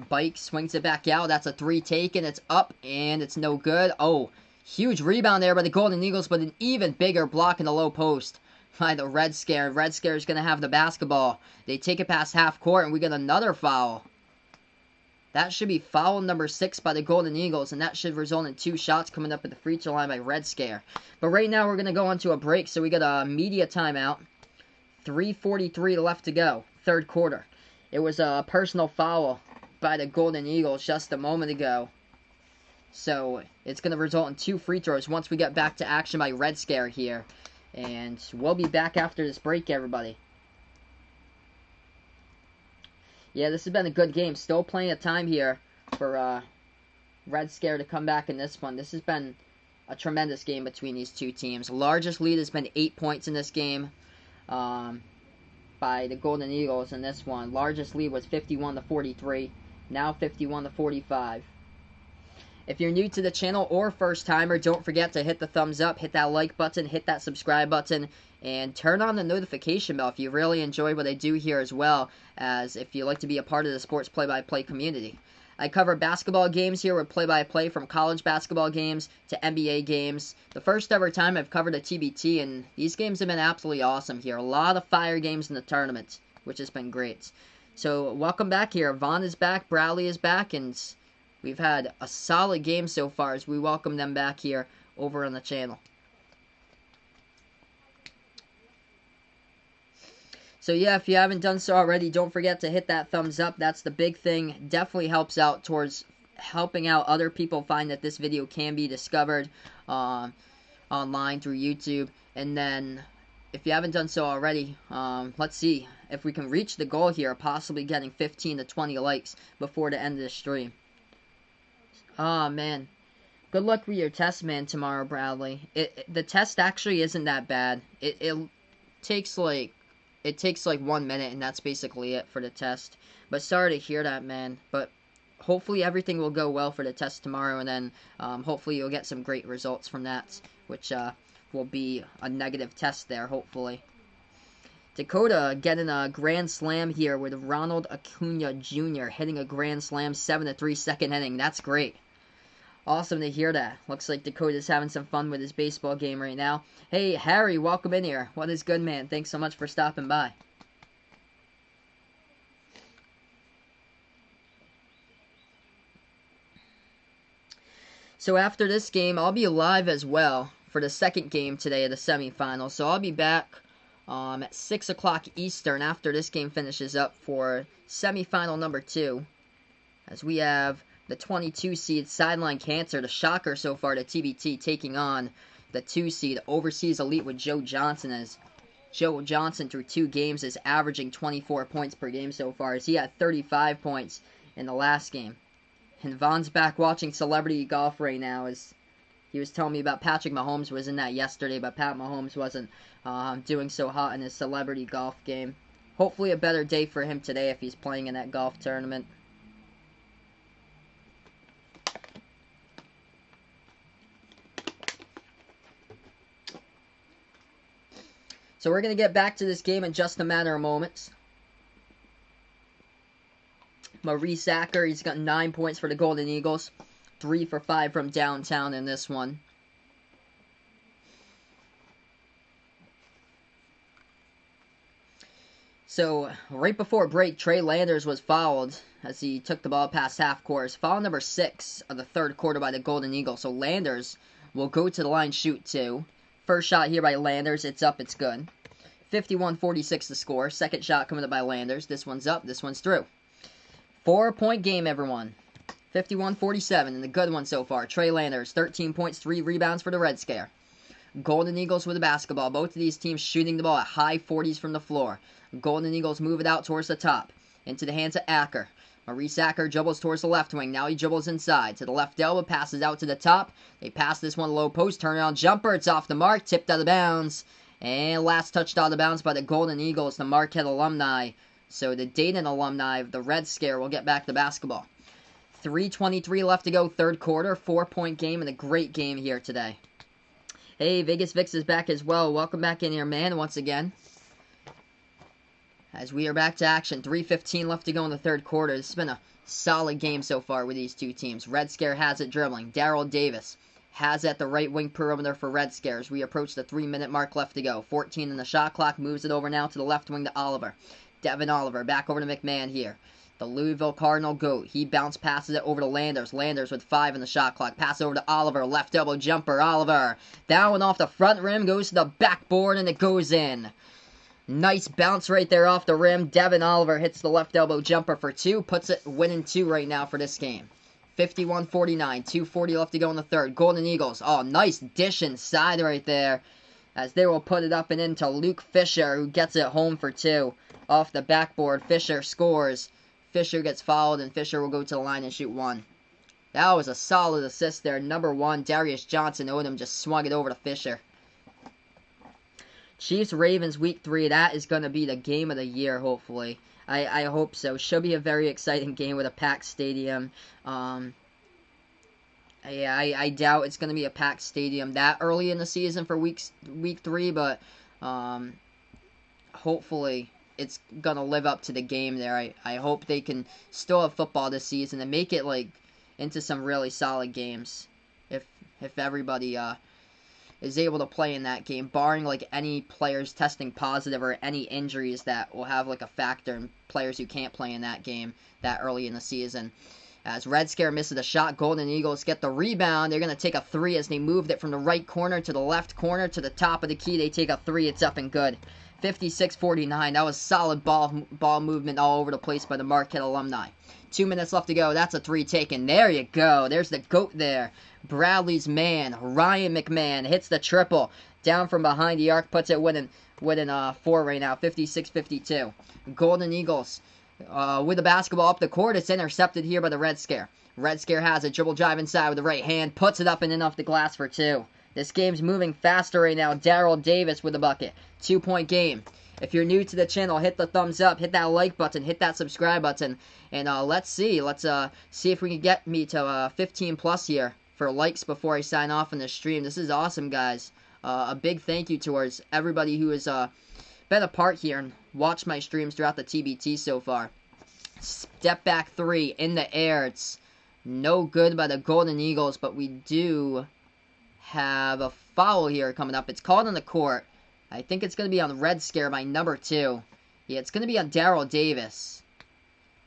Bike swings it back out. That's a 3 taken. It's up, and it's no good. Oh, huge rebound there by the Golden Eagles, but an even bigger block in the low post by the Red Scare. Red Scare is going to have the basketball. They take it past half court, and we get another foul. That should be foul number 6 by the Golden Eagles, and that should result in 2 shots coming up at the free throw line by Red Scare. But right now, we're going to go on to a break, so we got a media timeout. 3:43 left to go, third quarter. It was a personal foul by the Golden Eagles just a moment ago. So it's going to result in 2 free throws once we get back to action by Red Scare here. And we'll be back after this break, everybody. Yeah, this has been a good game. Still plenty of time here for Red Scare to come back in this one. This has been a tremendous game between these 2 teams. Largest lead has been 8 points in this game by the Golden Eagles in this one. Largest lead was 51-43. Now 51-45. If you're new to the channel or first timer, don't forget to hit the thumbs up, hit that like button, hit that subscribe button, and turn on the notification bell if you really enjoy what I do here, as well as if you like to be a part of the sports play-by-play community. I cover basketball games here with play-by-play, from college basketball games to NBA games. The first ever time I've covered a TBT, and these games have been absolutely awesome here. A lot of fire games in the tournament, which has been great. So welcome back here. Vaughn is back, Bradley is back, and we've had a solid game so far as we welcome them back here over on the channel. So yeah, if you haven't done so already, don't forget to hit that thumbs up. That's the big thing. Definitely helps out towards helping out other people find that this video can be discovered online through YouTube. And then, if you haven't done so already, let's see if we can reach the goal here, possibly getting 15 to 20 likes before the end of the stream. Oh, man. Good luck with your test, man, tomorrow, Bradley. The test actually isn't that bad. It takes like 1 minute, and that's basically it for the test. But sorry to hear that, man. But hopefully everything will go well for the test tomorrow, and then hopefully you'll get some great results from that, which will be a negative test there, hopefully. Dakota getting a grand slam here with Ronald Acuna Jr. hitting a grand slam, 7-3 second inning. That's great. Awesome to hear that. Looks like Dakota's having some fun with his baseball game right now. Hey, Harry, welcome in here. What is good, man? Thanks so much for stopping by. So after this game, I'll be live as well for the second game today of the semifinals. So I'll be back at 6 o'clock Eastern after this game finishes up for semifinal number 2. As we have the 22 seed Sideline Cancer, the shocker so far to TBT, taking on the 2 seed Overseas Elite with Joe Johnson, as Joe Johnson through 2 games is averaging 24 points per game so far, as he had 35 points in the last game. And Vaughn's back watching Celebrity Golf right now, as he was telling me about Patrick Mahomes was in that yesterday, but Pat Mahomes wasn't doing so hot in his Celebrity Golf game. Hopefully a better day for him today if he's playing in that golf tournament. So we're going to get back to this game in just a matter of moments. Maurice Acker, he's got 9 points for the Golden Eagles. 3 for 5 from downtown in this one. So, right before break, Trey Landers was fouled as he took the ball past half course. Foul number 6 of the third quarter by the Golden Eagles. So Landers will go to the line, shoot 2. First shot here by Landers, it's up, it's good. 51-46 the score. Second shot coming up by Landers. This one's up, this one's through. 4-point game, everyone. 51-47, and the good one so far. Trey Landers, 13 points, 3 rebounds for the Red Scare. Golden Eagles with the basketball. Both of these teams shooting the ball at high 40s from the floor. Golden Eagles move it out towards the top. Into the hands of Acker. Maurice Acker dribbles towards the left wing. Now he dribbles inside. To the left elbow, passes out to the top. They pass this one low post. Turnaround jumper. It's off the mark. Tipped out of bounds. And last touched out of bounds by the Golden Eagles, the Marquette alumni. So the Dayton alumni of the Red Scare will get back the basketball. 3:23 left to go, third quarter. 4-point game and a great game here today. Hey, Vegas Vix is back as well. Welcome back in here, man, once again. As we are back to action. 3:15 left to go in the third quarter. This has been a solid game so far with these two teams. Red Scare has it dribbling. Darrell Davis has at the right wing perimeter for Red Scares. We approach the 3-minute mark left to go. 14 in the shot clock. Moves it over now to the left wing to Oliver. Devin Oliver back over to McMahon here. The Louisville Cardinal GOAT. He bounce passes it over to Landers. Landers with 5 in the shot clock. Pass over to Oliver. Left elbow jumper. Oliver down off the front rim. Goes to the backboard and it goes in. Nice bounce right there off the rim. Devin Oliver hits the left elbow jumper for 2. Puts it winning 2 right now for this game. 51-49. 2:40 left to go in the third. Golden Eagles. Oh, nice dish inside right there. As they will put it up and into Luke Fisher, who gets it home for 2. Off the backboard. Fisher scores. Fisher gets fouled, and Fisher will go to the line and shoot 1. That was a solid assist there. Number 1, Darius Johnson Odom just swung it over to Fisher. Chiefs-Ravens Week 3, that is going to be the game of the year, hopefully. I hope so. Should be a very exciting game with a packed stadium. Yeah, I doubt it's going to be a packed stadium that early in the season for week 3, but hopefully it's going to live up to the game there. I hope they can still have football this season and make it like into some really solid games if everybody is able to play in that game, barring like any players testing positive or any injuries that will have like a factor in players who can't play in that game that early in the season. As Red Scare misses a shot, Golden Eagles get the rebound. They're going to take a 3 as they moved it from the right corner to the left corner to the top of the key. They take a 3. It's up and good. 56-49. That was solid ball movement all over the place by the Marquette alumni. 2 minutes left to go. That's a 3 taken. There you go. There's the GOAT there. Bradley's man, Ryan McMahon, hits the triple. Down from behind the arc, puts it within 4 right now. 56-52. Golden Eagles with the basketball up the court. It's intercepted here by the Red Scare. Red Scare has a dribble drive inside with the right hand. Puts it up and in off the glass for 2. This game's moving faster right now. Daryl Davis with the bucket. 2-point game. If you're new to the channel, hit the thumbs up, hit that like button, hit that subscribe button, and let's see if we can get me to 15 plus here for likes before I sign off on the stream. This is awesome, guys. A big thank you towards everybody who has been a part here and watched my streams throughout the TBT so far. Step back 3 in the air. It's no good by the Golden Eagles, but we do have a foul here coming up. It's called on the court. I think it's going to be on Red Scare by number 2. Yeah, it's going to be on Daryl Davis.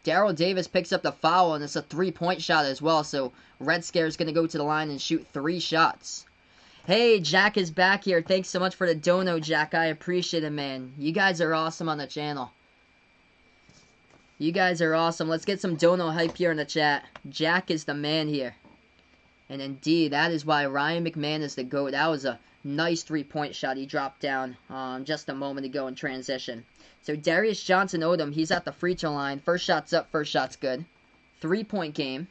Daryl Davis picks up the foul, and it's a 3-point shot as well, so Red Scare is going to go to the line and shoot 3 shots. Hey, Jack is back here. Thanks so much for the dono, Jack. I appreciate it, man. You guys are awesome on the channel. You guys are awesome. Let's get some dono hype here in the chat. Jack is the man here. And indeed, that is why Ryan McMahon is the GOAT. That was a nice 3-point shot. He dropped down just a moment ago in transition. So Darius Johnson-Odom, he's at the free throw line. First shot's up, first shot's good. 3-point game.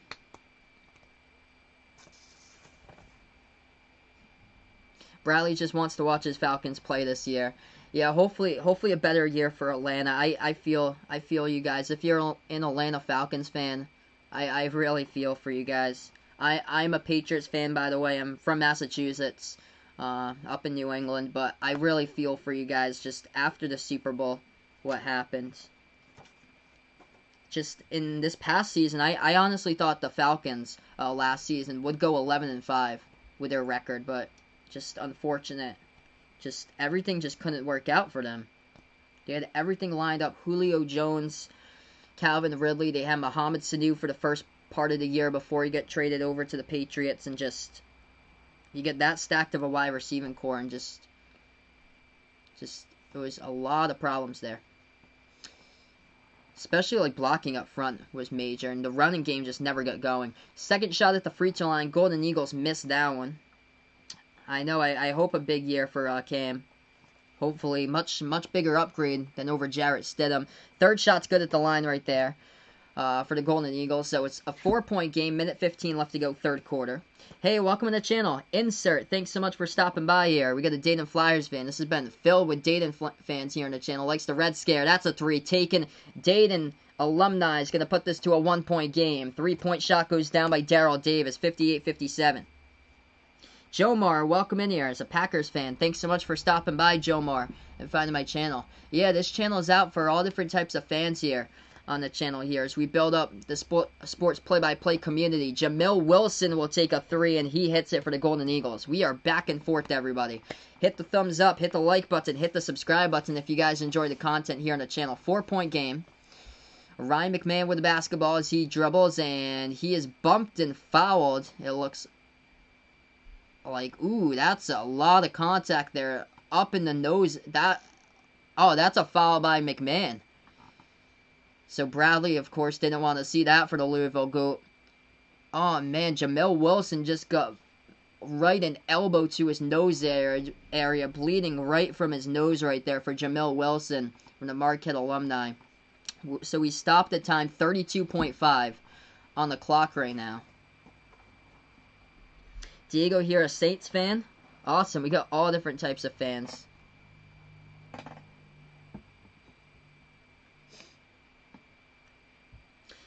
Bradley just wants to watch his Falcons play this year. Yeah, hopefully a better year for Atlanta. I feel you guys. If you're an Atlanta Falcons fan, I really feel for you guys. I'm a Patriots fan, by the way. I'm from Massachusetts, up in New England, but I really feel for you guys just after the Super Bowl, what happened. Just in this past season, I honestly thought the Falcons last season would go 11-5 with their record, but just unfortunate. Just everything just couldn't work out for them. They had everything lined up. Julio Jones, Calvin Ridley, they had Mohamed Sanu for the first part of the year before he get traded over to the Patriots, and just you get that stacked of a wide receiving core, and just there was a lot of problems there. Especially like blocking up front was major, and the running game just never got going. Second shot at the free throw line. Golden Eagles missed that one. I know. I hope a big year for Cam. Hopefully, much bigger upgrade than over Jarrett Stidham. Third shot's good at the line right there for the Golden Eagles. So it's a 4-point game. Minute 15 left to go, third quarter. Hey, welcome to the channel. Insert. Thanks so much for stopping by here. We got a Dayton Flyers fan. This has been filled with Dayton fans here on the channel. Likes the Red Scare. That's a 3 taken. Dayton alumni is going to put this to a 1-point game. 3-point shot goes down by Daryl Davis. 58-57. Jomar, welcome in here as a Packers fan. Thanks so much for stopping by, Jomar, and finding my channel. Yeah, this channel is out for all different types of fans here on the channel here as we build up the sports play-by-play community. Jamil Wilson will take a 3, and he hits it for the Golden Eagles. We are back and forth, everybody. Hit the thumbs up, hit the like button, hit the subscribe button if you guys enjoy the content here on the channel. 4-point game. Ryan McMahon with the basketball as he dribbles, and he is bumped and fouled. It looks like, ooh, that's a lot of contact there. Up in the nose. That's a foul by McMahon. So Bradley, of course, didn't want to see that for the Louisville GOAT. Oh, man, Jamil Wilson just got right an elbow to his nose area, bleeding right from his nose right there for Jamil Wilson from the Marquette alumni. So we stopped at time, 32.5 on the clock right now. Diego here, a Saints fan. Awesome, we got all different types of fans.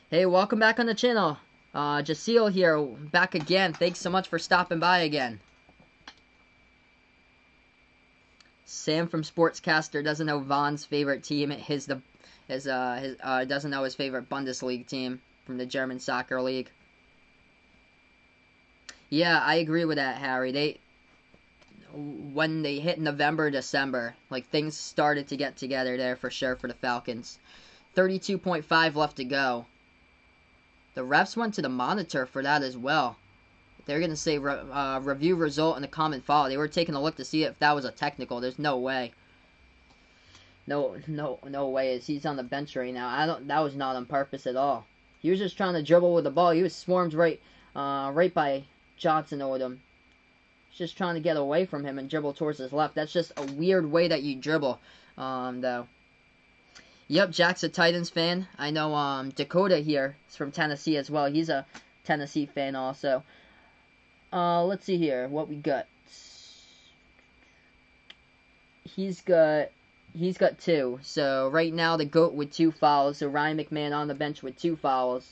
Hey, welcome back on the channel. Jasil here, back again. Thanks so much for stopping by again. Sam from Sportscaster doesn't know Vaughn's favorite team. Doesn't know his favorite Bundesliga team from the German Soccer League. Yeah, I agree with that, Harry. When they hit November, December, like things started to get together there for sure for the Falcons. 32.5 left to go. The refs went to the monitor for that as well. They're going to say review result and a common foul. They were taking a look to see if that was a technical. There's no way. No way. As he's on the bench right now. That was not on purpose at all. He was just trying to dribble with the ball. He was swarmed right by Johnson Odom. Just trying to get away from him and dribble towards his left. That's just a weird way that you dribble, though. Yep, Jack's a Titans fan. I know Dakota here is from Tennessee as well. He's a Tennessee fan also. Let's see here what we got. He's got 2. So right now the GOAT with 2 fouls. So Ryan McMahon on the bench with 2 fouls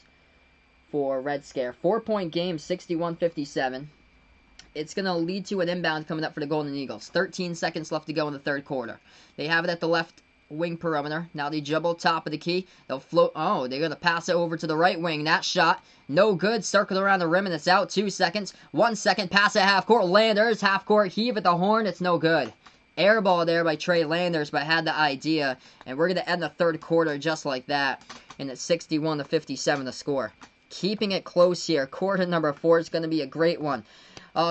for Red Scare. 4-point game, 61-57. It's going to lead to an inbound coming up for the Golden Eagles. 13 seconds left to go in the third quarter. They have it at the left wing perimeter. Now they dribble top of the key. They'll float. Oh, they're going to pass it over to the right wing. That shot, no good. Circle around the rim and it's out. 2 seconds. 1 second. Pass at half court. Landers, half court. Heave at the horn. It's no good. Air ball there by Trey Landers, but had the idea. And we're going to end the third quarter just like that. And it's 61-57 the score. Keeping it close here. Quarter number 4 is going to be a great one.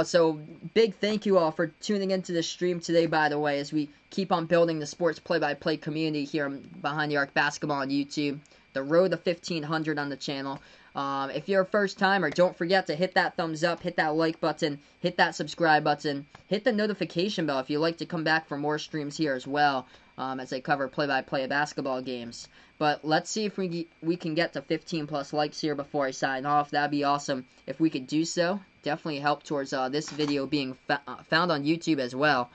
So, big thank you all for tuning into the stream today, by the way, as we keep on building the sports play-by-play community here behind the Arc Basketball on YouTube. The road to 1,500 on the channel. If you're a first-timer, don't forget to hit that thumbs up, hit that like button, hit that subscribe button, hit the notification bell if you'd like to come back for more streams here as well, as I cover play-by-play basketball games. But let's see if we can get to 15+ likes here before I sign off. That'd be awesome if we could do so. Definitely help towards this video being found on YouTube as well.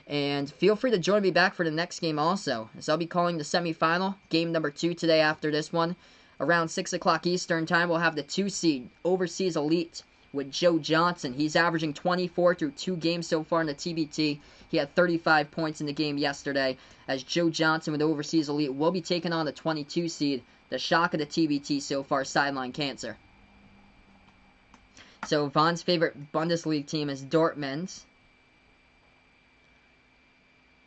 And feel free to join me back for the next game also, as I'll be calling the semifinal, game number 2 today after this one. Around 6 o'clock Eastern time, we'll have the 2-seed Overseas Elite with Joe Johnson. He's averaging 24 through 2 games so far in the TBT. He had 35 points in the game yesterday, as Joe Johnson with Overseas Elite will be taking on the 22 seed, the shock of the TBT so far, Sideline Cancer. So Vaughn's favorite Bundesliga team is Dortmund.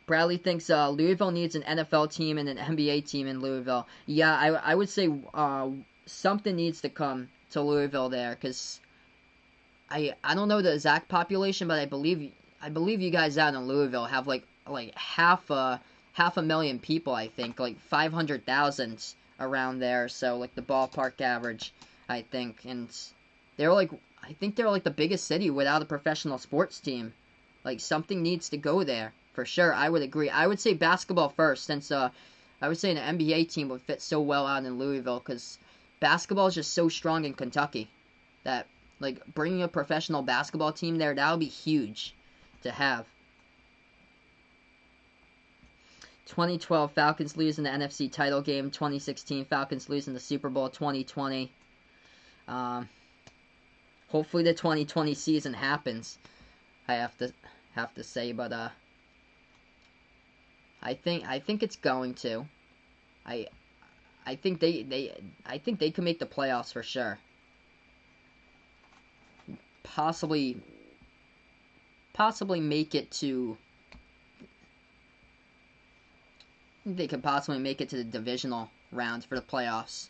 Bradley thinks Louisville needs an NFL team and an NBA team in Louisville. Yeah, I would say something needs to come to Louisville there, because I don't know the exact population, but I believe you guys out in Louisville have like half a million people. I think like 500,000 around there. So like the ballpark average, I think, and I think they're like the biggest city without a professional sports team. Like something needs to go there for sure. I would agree. I would say basketball first, since I would say an NBA team would fit so well out in Louisville, because basketball is just so strong in Kentucky that like bringing a professional basketball team there, that would be huge to have. 2012 Falcons lose in the NFC title game. 2016 Falcons lose in the Super Bowl. 2020. Hopefully the 2020 season happens. I have to say, but I think it's going to. I think they can make the playoffs for sure. Possibly make it to. They could possibly make it to the divisional round for the playoffs.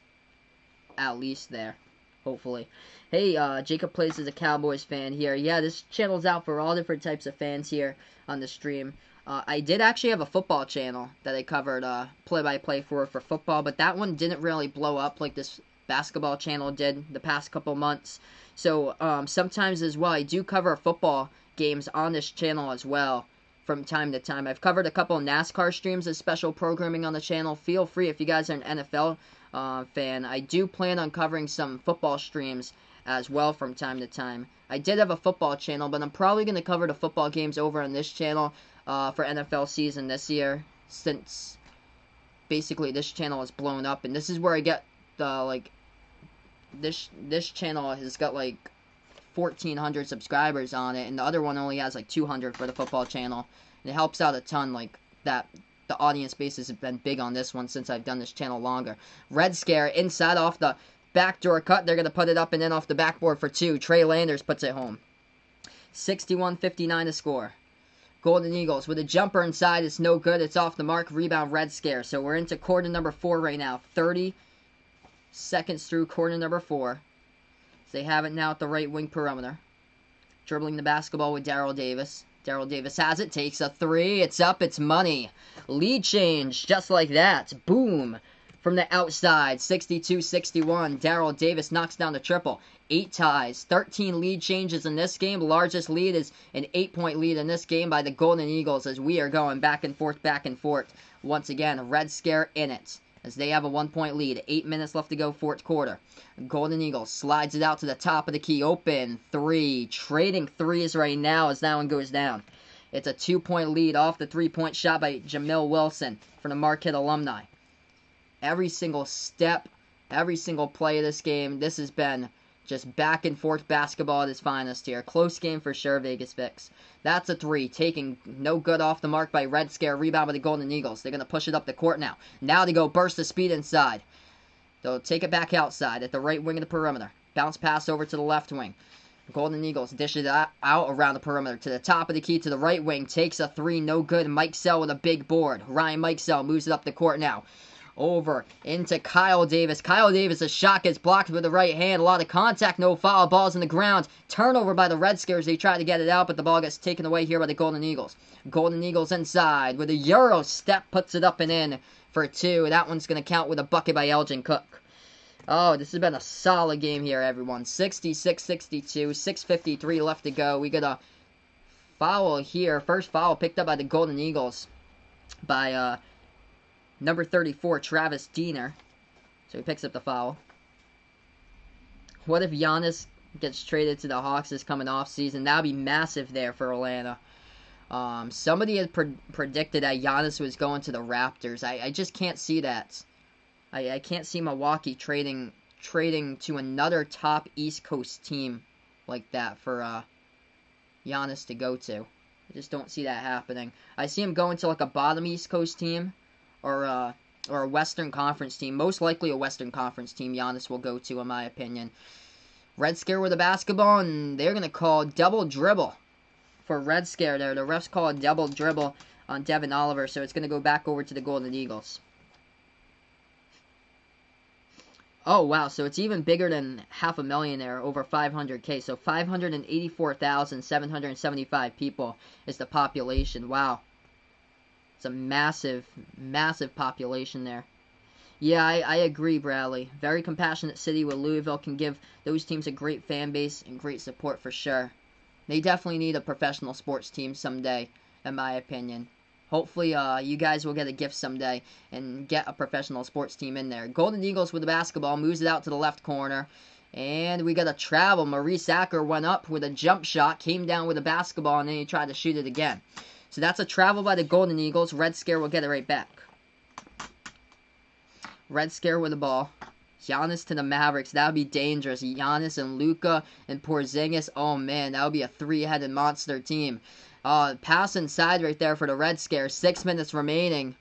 At least there. Hopefully. Hey, Jacob Plays is a Cowboys fan here. Yeah, this channel's out for all different types of fans here on the stream. I did actually have a football channel that I covered play-by-play for football, but that one didn't really blow up like this basketball channel did the past couple months. So sometimes as well, I do cover football games on this channel as well from time to time. I've covered a couple NASCAR streams as special programming on the channel. Feel free if you guys are an NFL fan. I do plan on covering some football streams as well from time to time. I did have a football channel, but I'm probably going to cover the football games over on this channel for NFL season this year, since basically this channel is blown up, and this is where I get the this channel has got like 1,400 subscribers on it, and the other one only has like 200 for the football channel. And it helps out a ton, like that. The audience base has been big on this one since I've done this channel longer. Red Scare inside off the backdoor cut. They're going to put it up and in off the backboard for 2. Trey Landers puts it home. 61-59 to score. Golden Eagles with a jumper inside. It's no good. It's off the mark. Rebound Red Scare. So we're into quarter number 4 right now. 30 seconds through quarter number 4. So they have it now at the right wing perimeter. Dribbling the basketball with Darrell Davis. Darrell Davis has it. Takes a 3. It's up. It's money. Lead change. Just like that. Boom. From the outside. 62-61. Darrell Davis knocks down the triple. 8 ties. 13 lead changes in this game. The largest lead is an 8-point lead in this game by the Golden Eagles as we are going back and forth, back and forth. Once again, Red Scare in it as they have a 1-point lead. 8 minutes left to go, fourth quarter. Golden Eagles slides it out to the top of the key. Open 3. Trading threes right now as that one goes down. It's a 2-point lead off the 3-point shot by Jamil Wilson from the Marquette alumni. Every single step, every single play of this game, this has been just back and forth basketball at its finest here. Close game for sure, Vegas Vix. That's a 3. Taking no good off the mark by Red Scare. Rebound by the Golden Eagles. They're going to push it up the court now. Now they go burst the speed inside. They'll take it back outside at the right wing of the perimeter. Bounce pass over to the left wing. Golden Eagles dish it out around the perimeter to the top of the key to the right wing. Takes a 3. No good. Mike Sell with a big board. Ryan Mike Sell moves it up the court now. Over into Kyle Davis. Kyle Davis' shot gets blocked with the right hand. A lot of contact, no foul. Ball's in the ground. Turnover by the Red Scares. They try to get it out, but the ball gets taken away here by the Golden Eagles. Golden Eagles inside with a Euro step. Puts it up and in for 2. That one's going to count with a bucket by Elgin Cook. Oh, this has been a solid game here, everyone. 66-62. 6:53 left to go. We got a foul here. First foul picked up by the Golden Eagles by number 34, Travis Diener. So he picks up the foul. What if Giannis gets traded to the Hawks this coming off season? That would be massive there for Atlanta. Somebody had predicted that Giannis was going to the Raptors. I just can't see that. I can't see Milwaukee trading to another top East Coast team like that for Giannis to go to. I just don't see that happening. I see him going to like a bottom East Coast team. Or a Western Conference team. Most likely a Western Conference team Giannis will go to, in my opinion. Red Scare with a basketball, and they're going to call double dribble for Red Scare there. The refs call a double dribble on Devin Oliver, so it's going to go back over to the Golden Eagles. Oh, wow, so it's even bigger than 500,000 there, over 500K. So 584,775 people is the population. Wow. It's a massive, massive population there. Yeah, I agree, Bradley. Very compassionate city with Louisville can give those teams a great fan base and great support for sure. They definitely need a professional sports team someday, in my opinion. Hopefully, you guys will get a gift someday and get a professional sports team in there. Golden Eagles with the basketball, moves it out to the left corner. And we got a travel. Maurice Acker went up with a jump shot, came down with a basketball, and then he tried to shoot it again. So that's a travel by the Golden Eagles. Red Scare will get it right back. Red Scare with the ball. Giannis to the Mavericks. That would be dangerous. Giannis and Luka and Porzingis. Oh, man. That would be a 3-headed monster team. Pass inside right there for the Red Scare. 6 minutes remaining.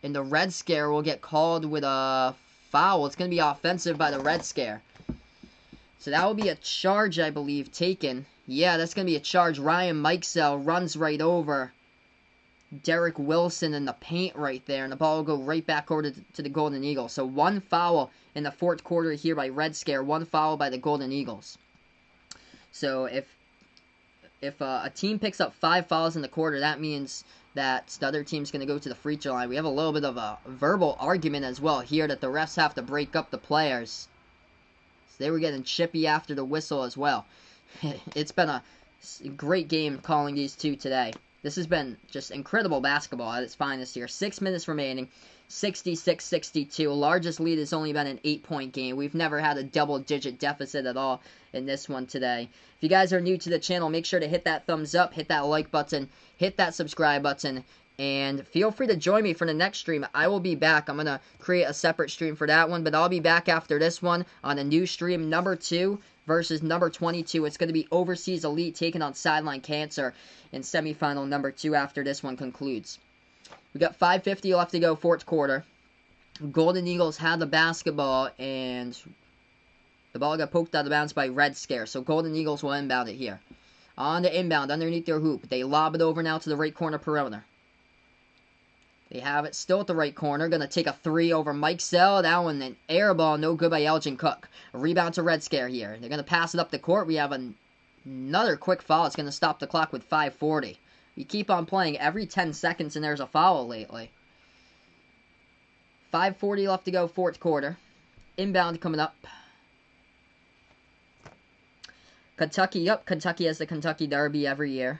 And the Red Scare will get called with a foul. It's going to be offensive by the Red Scare. So that will be a charge, I believe, taken. Yeah, that's going to be a charge. Ryan Mikesell runs right over Derek Wilson in the paint right there. And the ball will go right back over to the Golden Eagles. So 1 foul in the fourth quarter here by Red Scare. 1 foul by the Golden Eagles. So if a team picks up 5 fouls in the quarter, that means that the other team's going to go to the free throw line. We have a little bit of a verbal argument as well here that the refs have to break up the players. So they were getting chippy after the whistle as well. It's been a great game calling these two today. This has been just incredible basketball at its finest here. 6 minutes remaining. 66-62. Largest lead has only been an 8-point game. We've never had a double-digit deficit at all in this one today. If you guys are new to the channel, make sure to hit that thumbs up, hit that like button, hit that subscribe button. And feel free to join me for the next stream. I will be back. I'm going to create a separate stream for that one. But I'll be back after this one on a new stream, number 2 versus number 22. It's going to be Overseas Elite taking on Sideline Cancer in semifinal number 2 after this one concludes. We got 5:50 left to go, fourth quarter. Golden Eagles had the basketball, and the ball got poked out of bounds by Red Scare. So Golden Eagles will inbound it here. On the inbound, underneath their hoop. They lob it over now to the right corner perimeter. They have it still at the right corner. Going to take a 3 over Mike Sell. That one, an air ball, no good by Elgin Cook. A rebound to Red Scare here. They're going to pass it up the court. We have another quick foul. It's going to stop the clock with 5:40. We keep on playing every 10 seconds, and there's a foul lately. 5:40 left to go, fourth quarter. Inbound coming up. Kentucky, yep, Kentucky has the Kentucky Derby every year.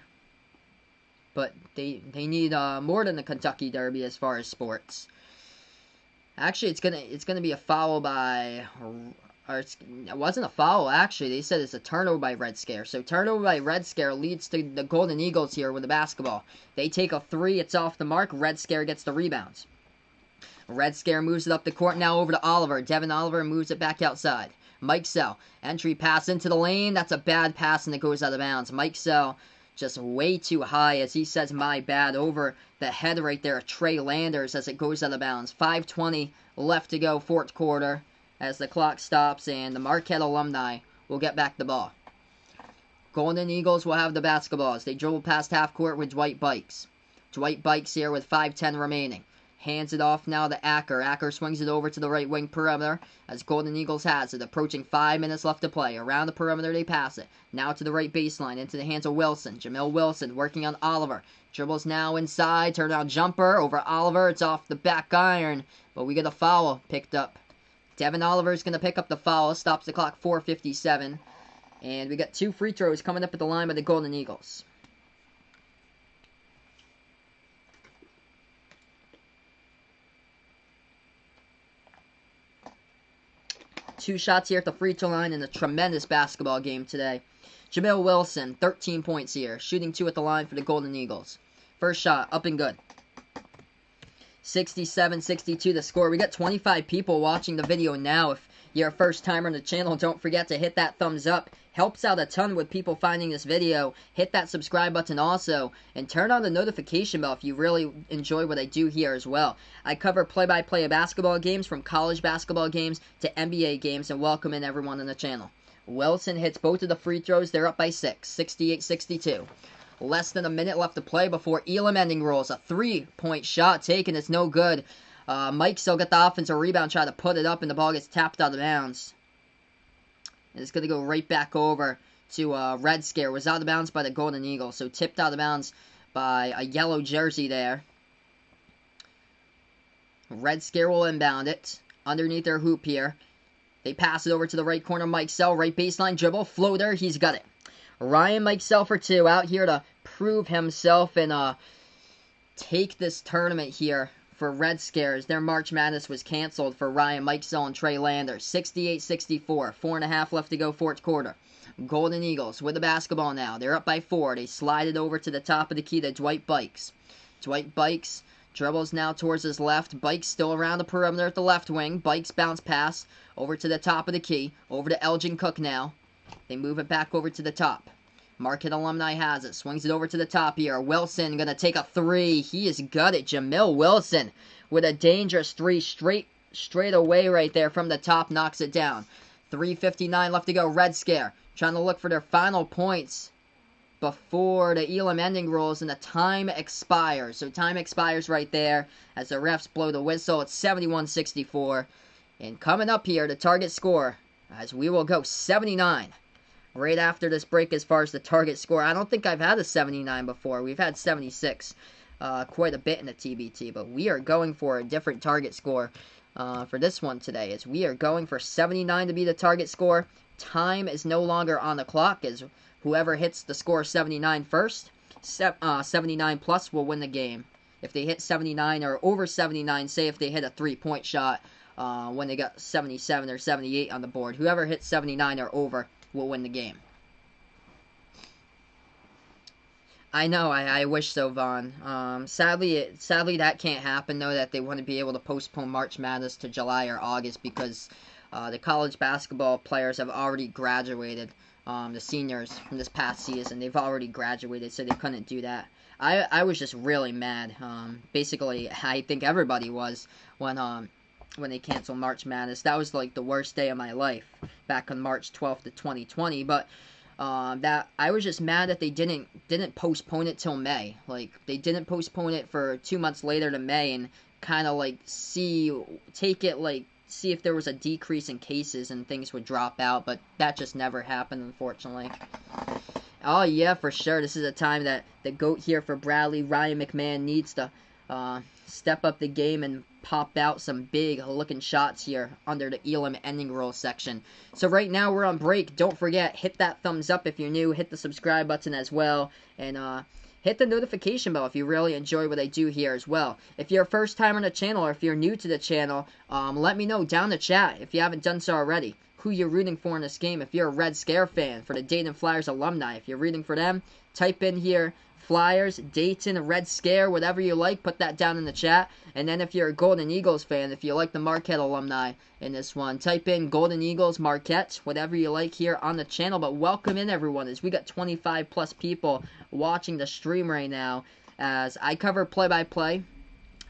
But they need more than the Kentucky Derby as far as sports. Actually, it's gonna be a foul by, or it wasn't a foul actually. They said it's a turnover by Red Scare. So turnover by Red Scare leads to the Golden Eagles here with the basketball. They take a 3. It's off the mark. Red Scare gets the rebounds. Red Scare moves it up the court now over to Oliver. Devin Oliver moves it back outside. Mike Sell, entry pass into the lane. That's a bad pass and it goes out of bounds. Mike Sell just way too high, as he says, my bad, over the head right there of Trey Landers as it goes out of bounds. 5:20 left to go, fourth quarter, as the clock stops, and the Marquette alumni will get back the ball. Golden Eagles will have the basketball as they dribble past half court with Dwight Bikes. Dwight Bikes here with 5:10 remaining. Hands it off now to Acker. Acker swings it over to the right wing perimeter as Golden Eagles has it. Approaching 5 minutes left to play. Around the perimeter they pass it. Now to the right baseline into the hands of Wilson. Jamil Wilson working on Oliver. Dribbles now inside. Turnaround jumper over Oliver. It's off the back iron. But we get a foul picked up. Devin Oliver is going to pick up the foul. Stops the clock, 4:57. And we got 2 free throws coming up at the line by the Golden Eagles. Two shots here at the free throw line in a tremendous basketball game today. Jamil Wilson, 13 points here. Shooting 2 at the line for the Golden Eagles. First shot, up and good. 67-62 the score. We got 25 people watching the video now. If you're a first timer on the channel, don't forget to hit that thumbs up. Helps out a ton with people finding this video. Hit that subscribe button also. And turn on the notification bell if you really enjoy what I do here as well. I cover play-by-play of basketball games, from college basketball games to NBA games, and welcome in everyone on the channel. Wilson hits both of the free throws. They're up by 6, 68-62. Less than a minute left to play before Elam ending rolls. A 3-point shot taken. It's no good. Mike still got the offensive rebound, try to put it up, and the ball gets tapped out of bounds. And it's going to go right back over to Red Scare. Was out of bounds by the Golden Eagles. So tipped out of bounds by a yellow jersey there. Red Scare will inbound it. Underneath their hoop here. They pass it over to the right corner. Mike Sell, right baseline dribble. Floater, he's got it. Ryan Mike Sell for 2. Out here to prove himself and take this tournament here for Red Scares. Their March Madness was canceled for Ryan Mike Sell and Trey Landers. 68-64. 4.5 left to go, fourth quarter. Golden Eagles with the basketball now. They're up by 4. They slide it over to the top of the key to Dwight Bikes. Dwight Bikes dribbles now towards his left. Bikes still around the perimeter at the left wing. Bikes bounce pass over to the top of the key. Over to Elgin Cook now. They move it back over to the top. Marquette alumni has it. Swings it over to the top here. Wilson going to take a 3. He has got it. Jamil Wilson with a dangerous 3 straight away right there from the top. Knocks it down. 3:59 left to go. Red Scare trying to look for their final points before the Elam ending rolls and the time expires. So time expires right there as the refs blow the whistle. It's 71-64. And coming up here, the target score, as we will go 79 right after this break as far as the target score. I don't think I've had a 79 before. We've had 76 quite a bit in the TBT, but we are going for a different target score for this one today, as we are going for 79 to be the target score. Time is no longer on the clock, as whoever hits the score 79 first, 79 plus will win the game. If they hit 79 or over 79, say if they hit a 3-point shot when they got 77 or 78 on the board, whoever hits 79 or over will win the game. I know. I wish so, Vaughn. Sadly that can't happen though. That they wouldn't be able to postpone March Madness to July or August because the college basketball players have already graduated. The seniors from this past season, they've already graduated, so they couldn't do that. I was just really mad. Basically, I think everybody was when they canceled March Madness. That was like the worst day of my life back on March 12th of 2020. But that I was just mad that they didn't postpone it till May. Like they didn't postpone it for 2 months later to May and kind of like see if there was a decrease in cases and things would drop out. But that just never happened, unfortunately. Oh yeah, for sure. This is a time that the GOAT here for Bradley, Ryan McMahon, needs to step up the game and pop out some big looking shots here under the Elam ending roll section. So right now we're on break. Don't forget, hit that thumbs up if you're new. Hit the subscribe button as well. And hit the notification bell if you really enjoy what I do here as well. If you're a first timer on the channel or if you're new to the channel, let me know down in the chat if you haven't done so already who you're rooting for in this game. If you're a Red Scare fan for the Dayton Flyers alumni, if you're rooting for them, type in here Flyers, Dayton, Red Scare, whatever you like, put that down in the chat. And then if you're a Golden Eagles fan, if you like the Marquette alumni in this one, type in Golden Eagles, Marquette, whatever you like here on the channel. But welcome in, everyone, as we got 25 plus people watching the stream right now as I cover play-by-play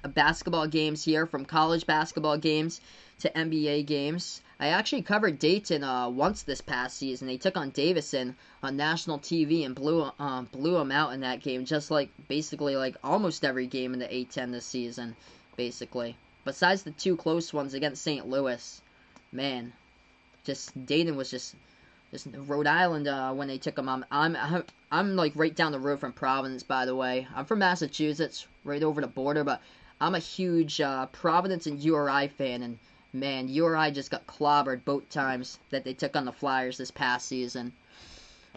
basketball games here, from college basketball games to NBA games. I actually covered Dayton once this past season. They took on Davison on national TV and blew them out in that game, just like basically like almost every game in the A10 this season, basically. Besides the two close ones against St. Louis, man, just Dayton was just Rhode Island when they took them. I'm like right down the road from Providence, by the way. I'm from Massachusetts, right over the border, but I'm a huge Providence and URI fan, and man, URI just got clobbered both times that they took on the Flyers this past season.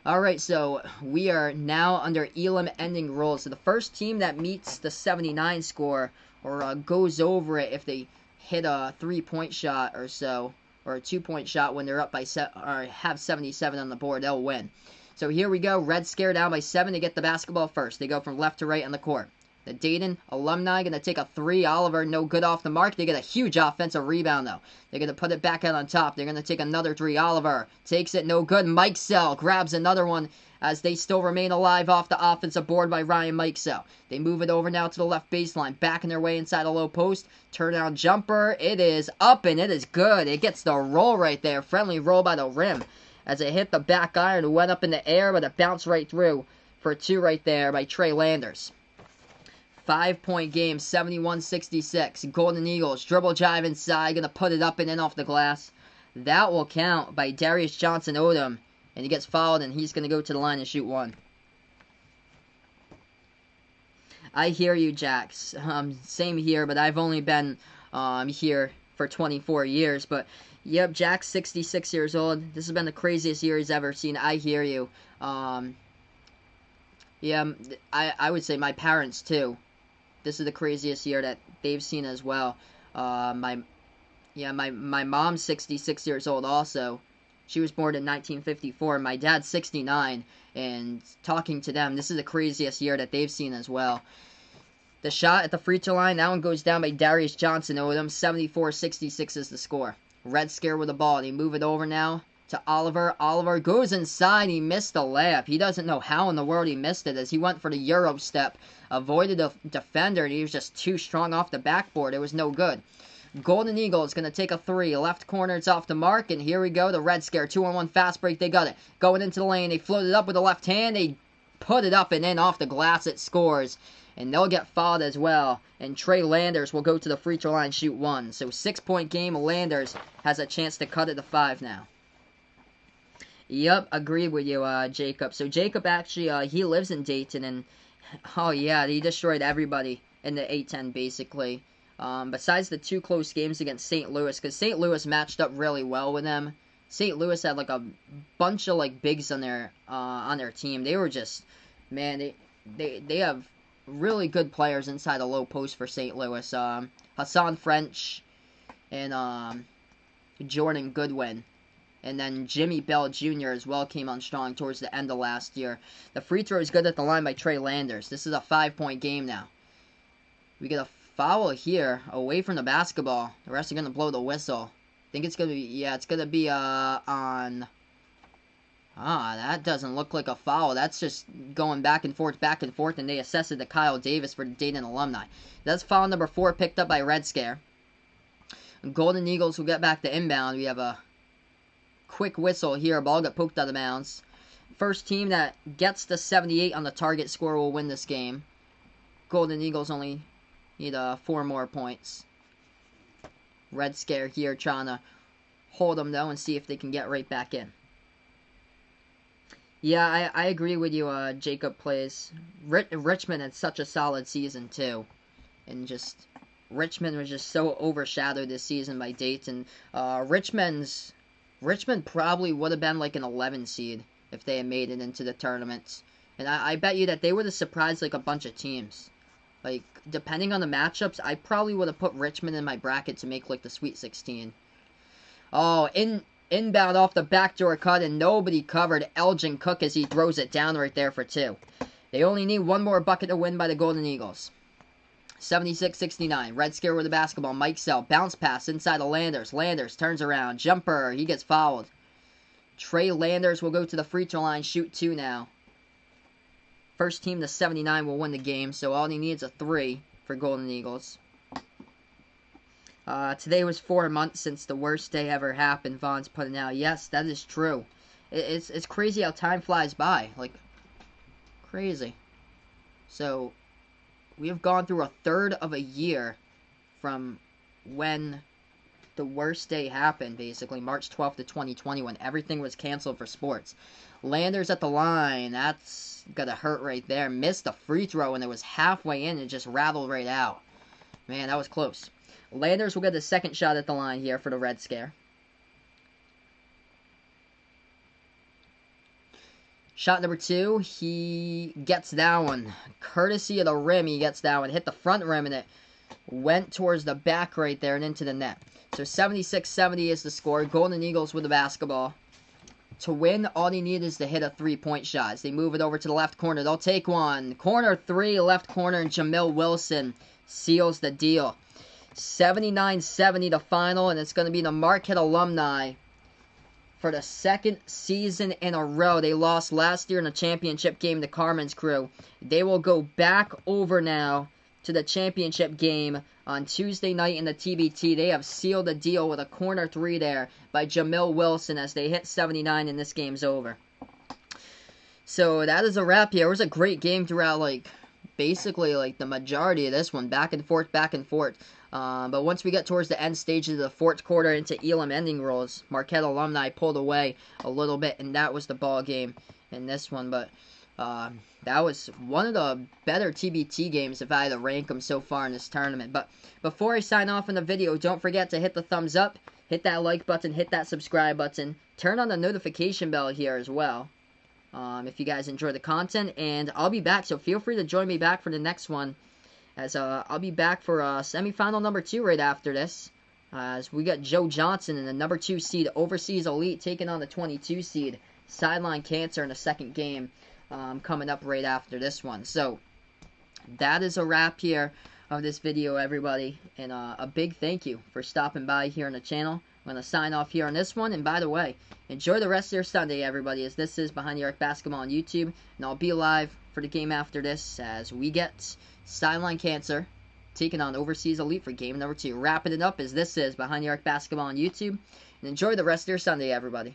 Alright, so we are now under Elam ending roll. So the first team that meets the 79 score or goes over it if they hit a 3-point shot or so, or a 2-point shot when they're up by or have 77 on the board, they'll win. So here we go. Red Scare down by 7 to get the basketball first. They go from left to right on the court. The Dayton alumni going to take a 3. Oliver, no good off the mark. They get a huge offensive rebound, though. They're going to put it back out on top. They're going to take another 3. Oliver takes it, no good. Mike Sell grabs another one as they still remain alive off the offensive board by Ryan Mike Sell. They move it over now to the left baseline, backing their way inside a low post. Turnaround jumper. It is up, and it is good. It gets the roll right there. Friendly roll by the rim as it hit the back iron. It went up in the air, but it bounced right through for a 2 right there by Trey Landers. 5-point game, 71-66. Golden Eagles, dribble drive inside, going to put it up and in off the glass. That will count by Darius Johnson-Odom. And he gets fouled, and he's going to go to the line and shoot 1. I hear you, Jax. Same here, but I've only been here for 24 years. But, yep, Jack's 66 years old. This has been the craziest year he's ever seen. I hear you. Yeah, I would say my parents, too. This is the craziest year that they've seen as well. My mom's 66 years old also. She was born in 1954. My dad's 69. And talking to them, this is the craziest year that they've seen as well. The shot at the free throw line, that one goes down by Darius Johnson-Odom. 74-66 is the score. Red Scare with the ball. They move it over now to Oliver. Oliver goes inside. He missed the layup. He doesn't know how in the world he missed it as he went for the Euro step. Avoided the defender, and he was just too strong off the backboard. It was no good. Golden Eagles going to take a 3. Left corner, it's off the mark, and here we go. The Red Scare, 2-on-1 fast break. They got it. Going into the lane. They floated up with the left hand. They put it up and in off the glass. It scores. And they'll get fouled as well. And Trey Landers will go to the free throw line, shoot 1. So 6-point game. Landers has a chance to cut it to 5 now. Yep, agree with you, Jacob. So Jacob actually, he lives in Dayton, and oh yeah, he destroyed everybody in the A10 basically. Besides the 2 close games against St. Louis, because St. Louis matched up really well with them. St. Louis had like a bunch of like bigs on their team. They were just, man, they have really good players inside the low post for St. Louis. Hassan French and Jordan Goodwin. And then Jimmy Bell Jr. as well came on strong towards the end of last year. The free throw is good at the line by Trey Landers. This is a 5-point game now. We get a foul here away from the basketball. The refs are going to blow the whistle. I think it's going to be, yeah, it's going to be on... that doesn't look like a foul. That's just going back and forth, and they assess it to Kyle Davis for the Dayton alumni. That's foul number 4 picked up by Red Scare. Golden Eagles will get back to inbound. We have a quick whistle here. Ball got poked out of bounds. First team that gets the 78 on the target score will win this game. Golden Eagles only need 4 more points. Red Scare here trying to hold them, though, and see if they can get right back in. Yeah, I agree with you, Jacob Plays. Richmond had such a solid season, too. And just, Richmond was just so overshadowed this season by Dayton. Richmond probably would have been like an 11 seed if they had made it into the tournament. And I bet you that they would have surprised like a bunch of teams. Like, depending on the matchups, I probably would have put Richmond in my bracket to make like the Sweet 16. Oh, inbound off the backdoor cut, and nobody covered Elgin Cook as he throws it down right there for 2. They only need one more bucket to win by the Golden Eagles. 76-69. Red Scare with the basketball. Mike Sell. Bounce pass inside of Landers. Landers turns around. Jumper. He gets fouled. Trey Landers will go to the free throw line. Shoot 2 now. First team to 79 will win the game, so all he needs is a 3 for Golden Eagles. Today was 4 months since the worst day ever happened, Vaughn's putting out. Yes, that is true. It's crazy how time flies by. Like, crazy. So, we have gone through a third of a year from when the worst day happened, basically, March 12th of 2020, when everything was canceled for sports. Landers at the line. That's gonna hurt right there. Missed the free throw, and it was halfway in and just rattled right out. Man, that was close. Landers will get the second shot at the line here for the Red Scare. Shot number 2, he gets that one. Courtesy of the rim, he gets that one. Hit the front rim, and it went towards the back right there and into the net. So 76-70 is the score. Golden Eagles with the basketball. To win, all they need is to hit a 3-point shot. As they move it over to the left corner, they'll take one. Corner 3, left corner, and Jamil Wilson seals the deal. 79-70 the final, and it's going to be the Marquette alumni for the second season in a row. They lost last year in a championship game to Carmen's crew. They will go back over now to the championship game on Tuesday night in the TBT. They have sealed the deal with a corner 3 there by Jamil Wilson as they hit 79 and this game's over. So that is a wrap here. It was a great game throughout, basically the majority of this one. Back and forth, back and forth. But once we get towards the end stages of the fourth quarter into Elam ending rolls, Marquette alumni pulled away a little bit, and that was the ball game in this one. But that was one of the better TBT games if I had to rank them so far in this tournament. But before I sign off in the video, don't forget to hit the thumbs up, hit that like button, hit that subscribe button, turn on the notification bell here as well. If you guys enjoy the content, and I'll be back, so feel free to join me back for the next one, as I'll be back for semifinal number 2 right after this, as we got Joe Johnson in the number 2 seed Overseas Elite taking on the 22 seed Sideline Cancer in the second game coming up right after this one. So that is a wrap here of this video, everybody, and a big thank you for stopping by here on the channel. I'm going to sign off here on this one, and by the way, enjoy the rest of your Sunday, everybody, as this is Behind the Arc Basketball on YouTube, and I'll be live for the game after this as we get Sideline Cancer taking on Overseas Elite for game number 2. Wrapping it up as this is Behind the Arc Basketball on YouTube, and enjoy the rest of your Sunday, everybody.